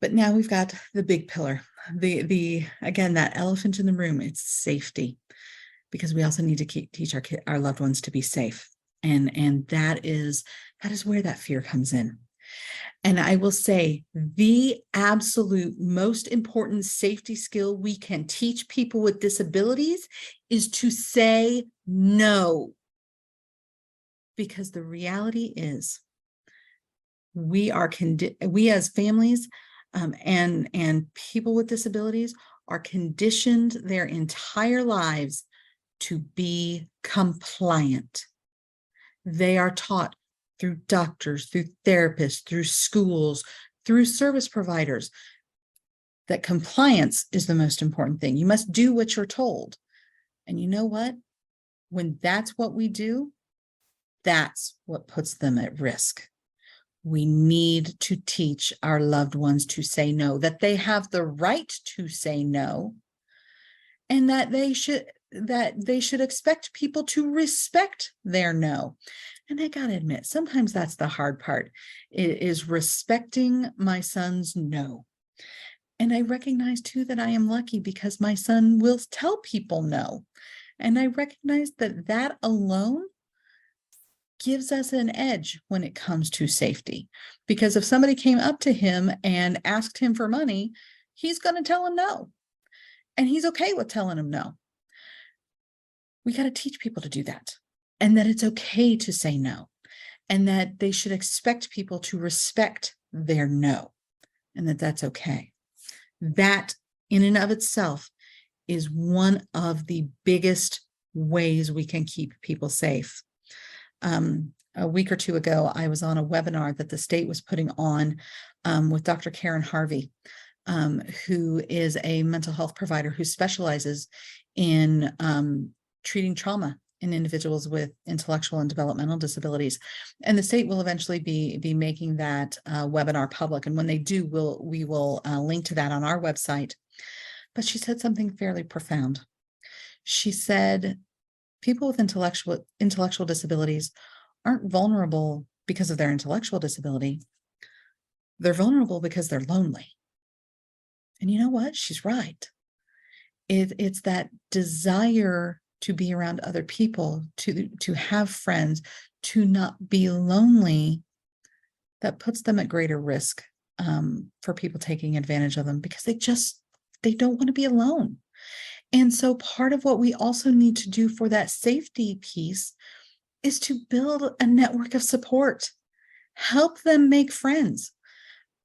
A: But now we've got the big pillar, again, that elephant in the room, it's safety, because we also need to teach our loved ones to be safe. And that is where that fear comes in. And I will say the absolute most important safety skill we can teach people with disabilities is to say no. Because the reality is we as families and people with disabilities are conditioned their entire lives to be compliant. They are taught through doctors, through therapists, through schools, through service providers, that compliance is the most important thing. You must do what you're told. And you know what? When that's what we do, that's what puts them at risk. We need to teach our loved ones to say no, that they have the right to say no, and that they should expect people to respect their no. And I gotta admit, sometimes that's the hard part, is respecting my son's no. And I recognize too that I am lucky because my son will tell people no. And I recognize that alone gives us an edge when it comes to safety. Because if somebody came up to him and asked him for money, he's going to tell him no. And he's okay with telling him no. We got to teach people to do that, and that it's okay to say no, and that they should expect people to respect their no, and that that's okay. That in and of itself is one of the biggest ways we can keep people safe. A week or two ago, I was on a webinar that the state was putting on with Dr. Karen Harvey, who is a mental health provider who specializes in treating trauma in individuals with intellectual and developmental disabilities. And the state will eventually be making that webinar public. And when they do, we will link to that on our website. But she said something fairly profound. She said, people with intellectual disabilities aren't vulnerable because of their intellectual disability. They're vulnerable because they're lonely. And you know what? She's right. It's that desire to be around other people, to have friends, to not be lonely, that puts them at greater risk for people taking advantage of them, because they don't want to be alone. And so part of what we also need to do for that safety piece is to build a network of support, help them make friends,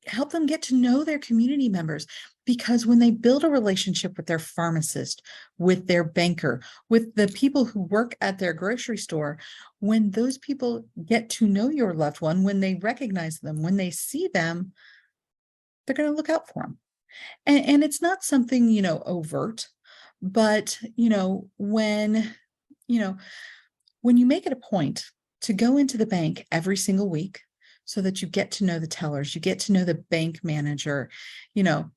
A: help them get to know their community members. Because when they build a relationship with their pharmacist, with their banker, with the people who work at their grocery store, when those people get to know your loved one, when they recognize them, when they see them, they're going to look out for them. And it's not something, overt, but, you know, when you make it a point to go into the bank every single week so that you get to know the tellers, you get to know the bank manager, you know,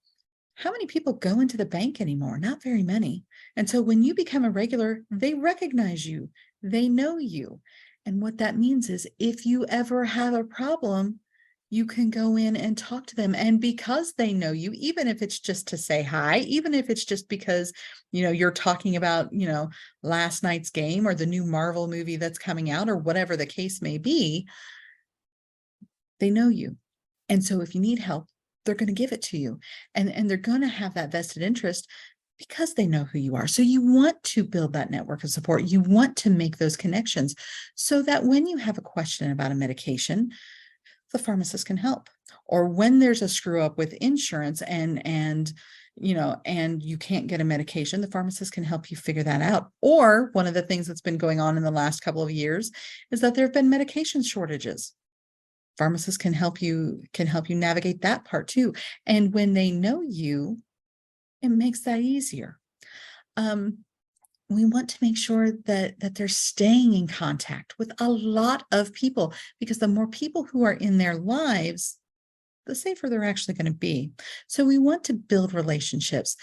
A: how many people go into the bank anymore? Not very many. And so when you become a regular, they recognize you, they know you. And what that means is if you ever have a problem, you can go in and talk to them. And because they know you, even if it's just to say hi, even if it's just because, you're talking about, last night's game or the new Marvel movie that's coming out or whatever the case may be, they know you. And so if you need help, they're going to give it to you. And they're going to have that vested interest because they know who you are. So you want to build that network of support. You want to make those connections so that when you have a question about a medication, the pharmacist can help. Or when there's a screw up with insurance and you can't get a medication, the pharmacist can help you figure that out. Or one of the things that's been going on in the last couple of years is that there have been medication shortages. Pharmacists can help you navigate that part too. And when they know you, it makes that easier. We want to make sure that they're staying in contact with a lot of people, because the more people who are in their lives, the safer they're actually going to be. So we want to build relationships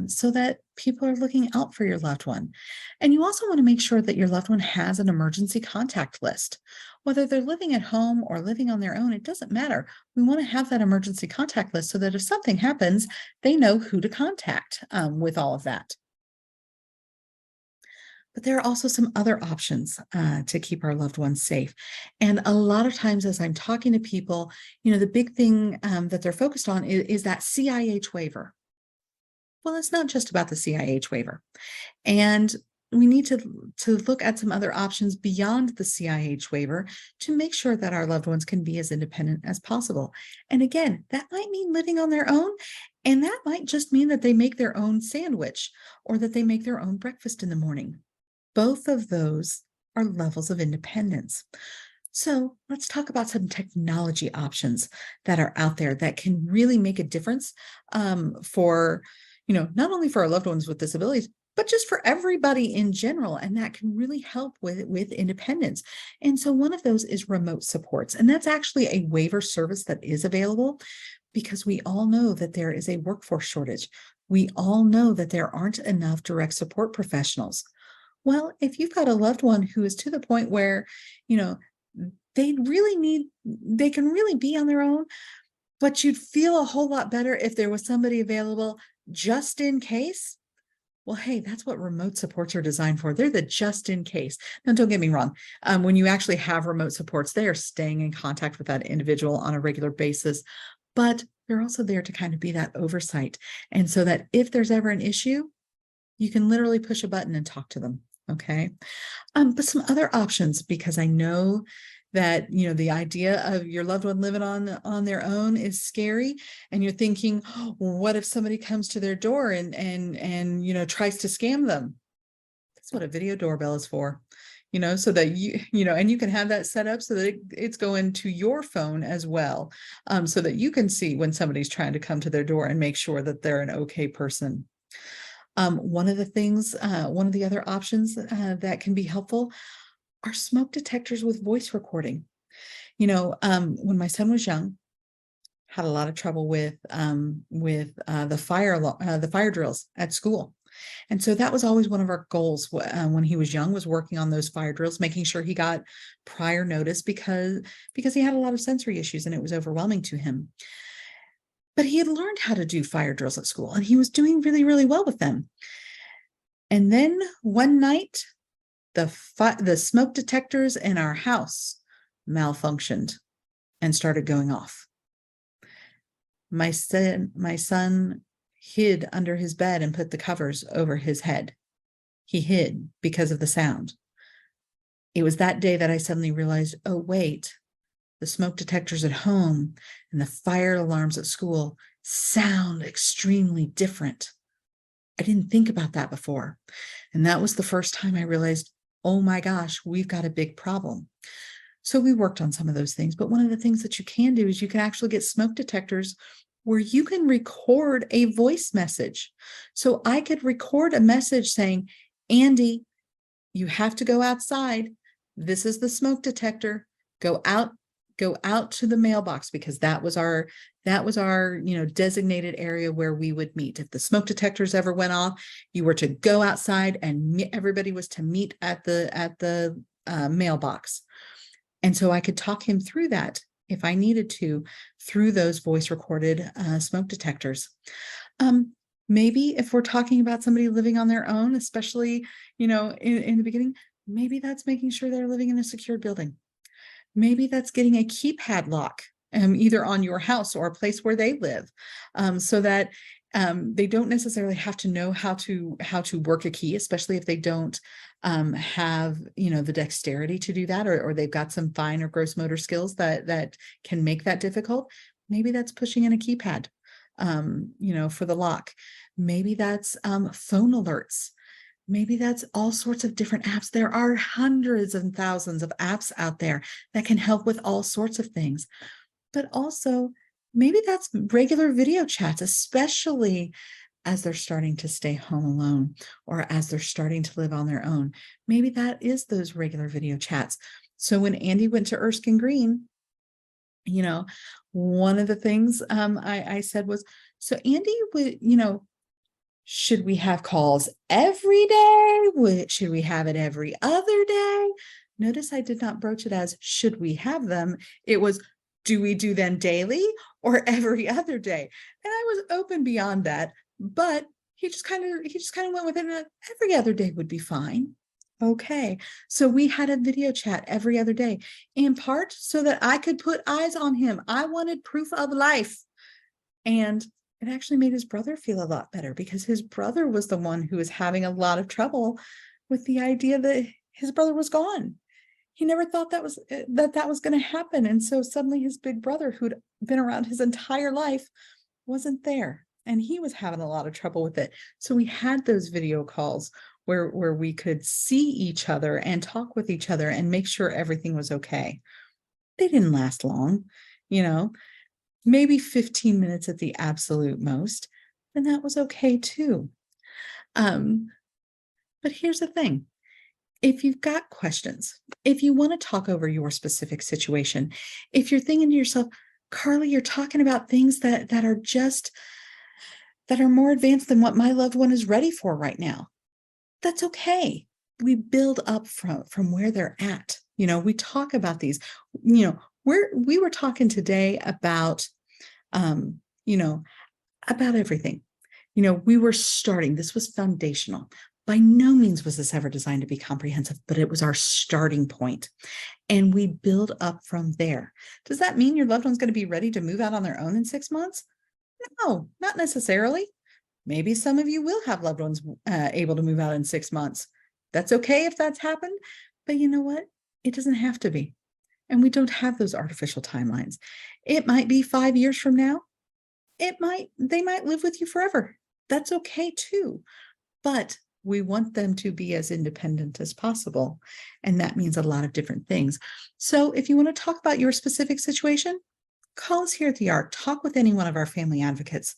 A: so that people are looking out for your loved one. And you also want to make sure that your loved one has an emergency contact list. Whether they're living at home or living on their own, it doesn't matter. We want to have that emergency contact list so that if something happens, they know who to contact with all of that. But there are also some other options to keep our loved ones safe. And a lot of times, as I'm talking to people, the big thing that they're focused on is that CIH waiver. Well, it's not just about the CIH waiver. And we need to look at some other options beyond the CIH waiver to make sure that our loved ones can be as independent as possible. And again, that might mean living on their own, and that might just mean that they make their own sandwich or that they make their own breakfast in the morning. Both of those are levels of independence. So let's talk about some technology options that are out there that can really make a difference for, not only for our loved ones with disabilities, but just for everybody in general. And that can really help with independence. And so one of those is remote supports. And that's actually a waiver service that is available because we all know that there is a workforce shortage. We all know that there aren't enough direct support professionals. Well, if you've got a loved one who is to the point where, they can really be on their own, but you'd feel a whole lot better if there was somebody available just in case. Well, hey, that's what remote supports are designed for. They're the just in case. Now, don't get me wrong. When you actually have remote supports, they are staying in contact with that individual on a regular basis, but they're also there to kind of be that oversight. And so that if there's ever an issue, you can literally push a button and talk to them. Okay. But some other options, because I know that, the idea of your loved one living on their own is scary. And you're thinking, oh, what if somebody comes to their door and tries to scam them? That's what a video doorbell is for, so that and you can have that set up so that it's going to your phone as well. So that you can see when somebody's trying to come to their door and make sure that they're an okay person. One of the other options that can be helpful are smoke detectors with voice recording. When my son was young, had a lot of trouble with the fire drills at school. And so that was always one of our goals when he was young, was working on those fire drills, making sure he got prior notice because he had a lot of sensory issues and it was overwhelming to him. but he had learned how to do fire drills at school and he was doing really, really well with them. And then one night, the smoke detectors in our house malfunctioned and started going off. My son hid under his bed and put the covers over his head. He hid because of the sound. It was that day that I suddenly realized, oh, wait, the smoke detectors at home and the fire alarms at school sound extremely different. I didn't think about that before. And that was the first time I realized, oh my gosh, we've got a big problem. So we worked on some of those things. But one of the things that you can do is you can actually get smoke detectors where you can record a voice message. So I could record a message saying, Andy, you have to go outside. This is the smoke detector. Go out to the mailbox, because that was our designated area where we would meet. If the smoke detectors ever went off, you were to go outside and everybody was to meet at the mailbox. And so I could talk him through that if I needed to, through those voice recorded smoke detectors. Maybe if we're talking about somebody living on their own, especially, in the beginning, maybe that's making sure they're living in a secured building. Maybe that's getting a keypad lock, either on your house or a place where they live, so that they don't necessarily have to know how to work a key, especially if they don't have the dexterity to do that, or they've got some fine or gross motor skills that can make that difficult. Maybe that's pushing in a keypad, for the lock. Maybe that's phone alerts. Maybe that's all sorts of different apps. There are hundreds and thousands of apps out there that can help with all sorts of things. But also, maybe that's regular video chats, especially as they're starting to stay home alone or as they're starting to live on their own. Maybe that is those regular video chats. So when Andy went to Erskine Green, one of the things I said was, so Andy would, should we have calls every day? Should we have it every other day? Notice I did not broach it as should we have them. It was, do we do them daily or every other day? And I was open beyond that, but he just kind of went with it. And every other day would be fine. Okay. So we had a video chat every other day, in part so that I could put eyes on him. I wanted proof of life. And it actually made his brother feel a lot better, because his brother was the one who was having a lot of trouble with the idea that his brother was gone. He never thought that was going to happen. And so suddenly his big brother, who'd been around his entire life, wasn't there. And he was having a lot of trouble with it. So we had those video calls where we could see each other and talk with each other and make sure everything was okay. They didn't last long, maybe 15 minutes at the absolute most, and that was okay too. But here's the thing. If you've got questions, if you want to talk over your specific situation, if you're thinking to yourself, Carly, you're talking about things that are more advanced than what my loved one is ready for right now, that's okay. We build up from where they're at. We talk about these, we were talking today about about everything. We were starting, this was foundational. By no means was this ever designed to be comprehensive, but it was our starting point. And we build up from there. Does that mean your loved one's going to be ready to move out on their own in 6 months? No, not necessarily. Maybe some of you will have loved ones able to move out in 6 months. That's okay if that's happened. But you know what? It doesn't have to be. And we don't have those artificial timelines. It might be 5 years from now. They might live with you forever. That's okay too. But we want them to be as independent as possible. And that means a lot of different things. So if you want to talk about your specific situation, call us here at the ARC. Talk with any one of our family advocates.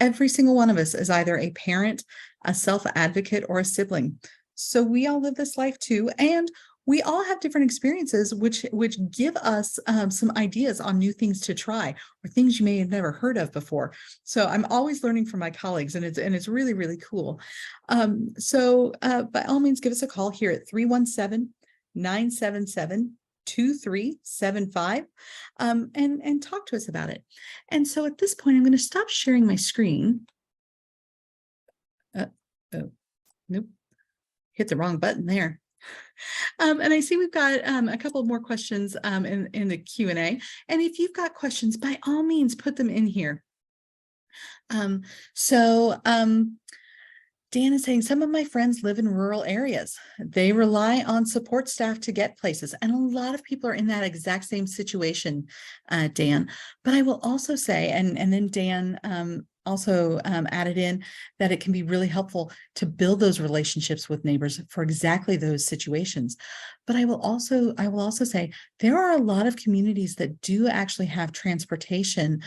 A: Every single one of us is either a parent, a self-advocate, or a sibling. So we all live this life too. And we all have different experiences, which give us some ideas on new things to try, or things you may have never heard of before. So I'm always learning from my colleagues, and it's really, really cool. So by all means, give us a call here at 317-977 2375 and talk to us about it. And so at this point, I'm going to stop sharing my screen. Oh, nope, hit the wrong button there. And I see we've got a couple more questions in the Q&A. And if you've got questions, by all means, put them in here. Dan is saying, some of my friends live in rural areas. They rely on support staff to get places. And a lot of people are in that exact same situation, Dan. But I will also say, and then Dan also added in that it can be really helpful to build those relationships with neighbors for exactly those situations. But I will also say there are a lot of communities that do actually have transportation,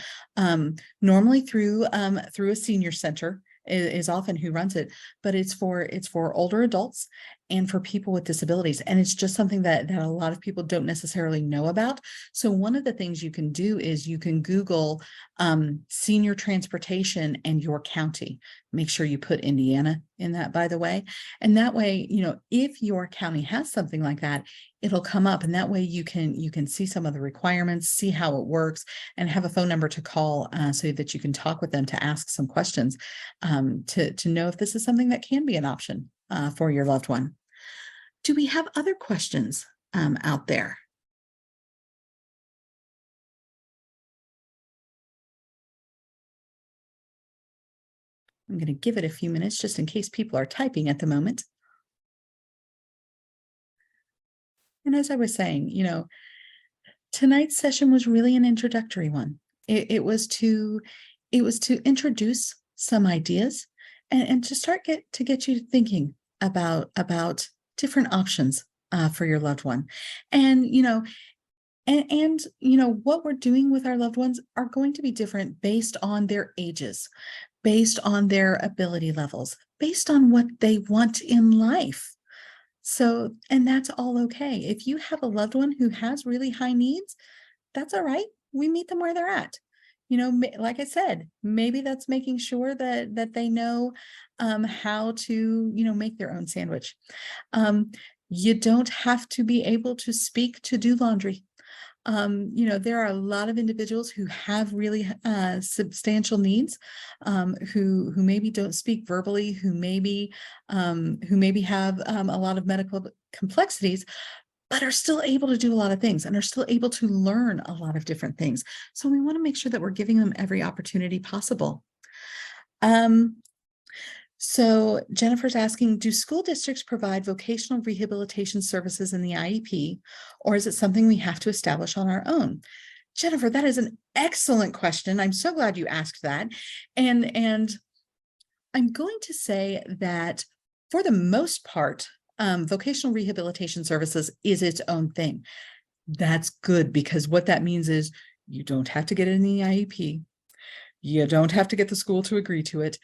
A: normally through a senior center is often who runs it, but it's for older adults and for people with disabilities. And it's just something that a lot of people don't necessarily know about. So one of the things you can do is you can Google senior transportation and your county. Make sure you put Indiana in that, by the way. And that way, if your county has something like that, it'll come up, and that way you can see some of the requirements, see how it works, and have a phone number to call so that you can talk with them to ask some questions to know if this is something that can be an option for your loved one. Do we have other questions out there? I'm going to give it a few minutes just in case people are typing at the moment. And as I was saying, tonight's session was really an introductory one. It was to introduce some ideas and to start to get you thinking about different options for your loved one. And what we're doing with our loved ones are going to be different based on their ages, based on their ability levels, based on what they want in life. So, and that's all okay. If you have a loved one who has really high needs, that's all right. We meet them where they're at. Like I said, maybe that's making sure that they know how to, make their own sandwich. You don't have to be able to speak to do laundry. There are a lot of individuals who have really substantial needs, who maybe don't speak verbally, who maybe have a lot of medical complexities, but are still able to do a lot of things and are still able to learn a lot of different things. So we want to make sure that we're giving them every opportunity possible. So Jennifer's asking, do school districts provide vocational rehabilitation services in the IEP, or is it something we have to establish on our own? Jennifer, that is an excellent question. I'm so glad you asked that. And I'm going to say that for the most part, vocational rehabilitation services is its own thing. That's good, because what that means is you don't have to get it in the IEP. You don't have to get the school to agree to it.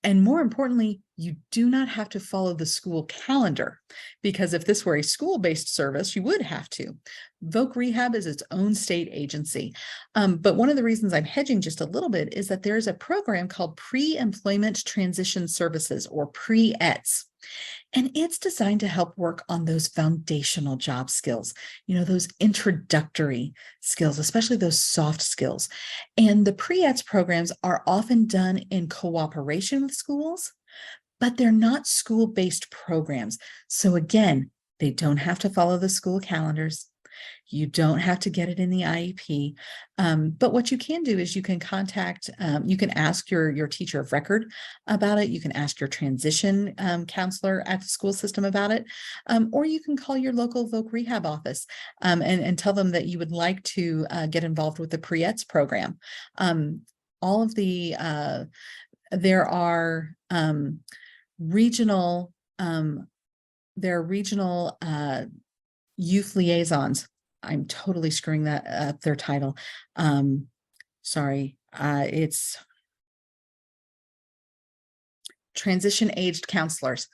A: And more importantly, you do not have to follow the school calendar, because if this were a school-based service, you would have to. Voc Rehab is its own state agency. But one of the reasons I'm hedging just a little bit is that there's a program called Pre-Employment Transition Services, or Pre-ETS. And it's designed to help work on those foundational job skills, those introductory skills, especially those soft skills. And the pre-ETS programs are often done in cooperation with schools, but they're not school-based programs. So again, they don't have to follow the school calendars. You don't have to get it in the IEP. But what you can do is you can you can ask your teacher of record about it. You can ask your transition counselor at the school system about it. Or you can call your local Voc Rehab office and tell them that you would like to get involved with the pre-ETS program. All of the, there are regional, youth liaisons. I'm totally screwing that up, their title. Sorry, it's transition aged counselors.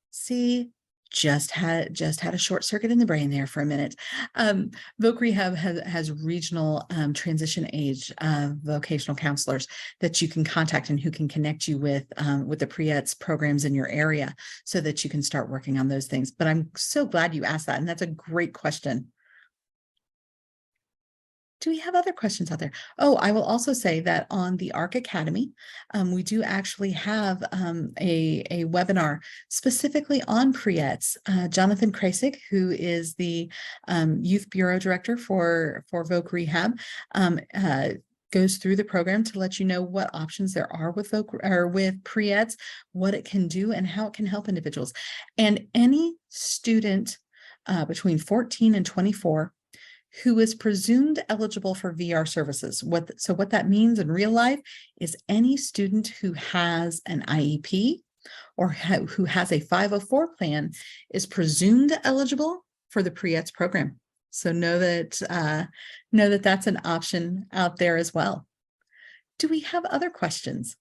A: See, just had a short circuit in the brain there for a minute. Voc Rehab has regional transition age vocational counselors that you can contact and who can connect you with the pre-ETS programs in your area so that you can start working on those things. But I'm so glad you asked that, and that's a great question. Do we have other questions out there? Oh, I will also say that on the ARC Academy, we do actually have a webinar specifically on pre-eds. Jonathan Krasik, who is the Youth Bureau Director for Voc Rehab, goes through the program to let you know what options there are with with pre-eds, what it can do, and how it can help individuals. And any student between 14 and 24 who is presumed eligible for VR services. What that means in real life is any student who has an IEP or who has a 504 plan is presumed eligible for the pre-ETS program. So know that that's an option out there as well. Do we have other questions?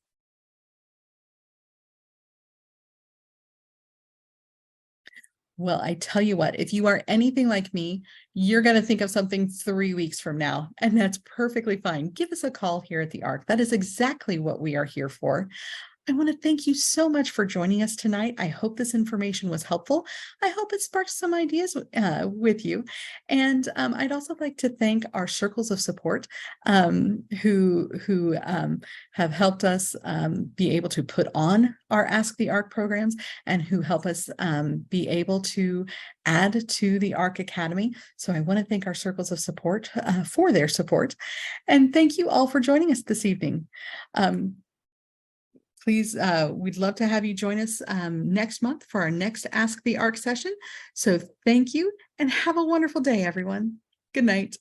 A: Well, I tell you what, if you are anything like me, you're going to think of something 3 weeks from now, and that's perfectly fine. Give us a call here at the ARC. That is exactly what we are here for. I want to thank you so much for joining us tonight. I hope this information was helpful. I hope it sparked some ideas with you. And I'd also like to thank our circles of support who have helped us be able to put on our Ask the ARC programs and who help us be able to add to the ARC Academy. So I want to thank our circles of support for their support. And thank you all for joining us this evening. Please, we'd love to have you join us next month for our next Ask the ARC session. So thank you and have a wonderful day, everyone. Good night.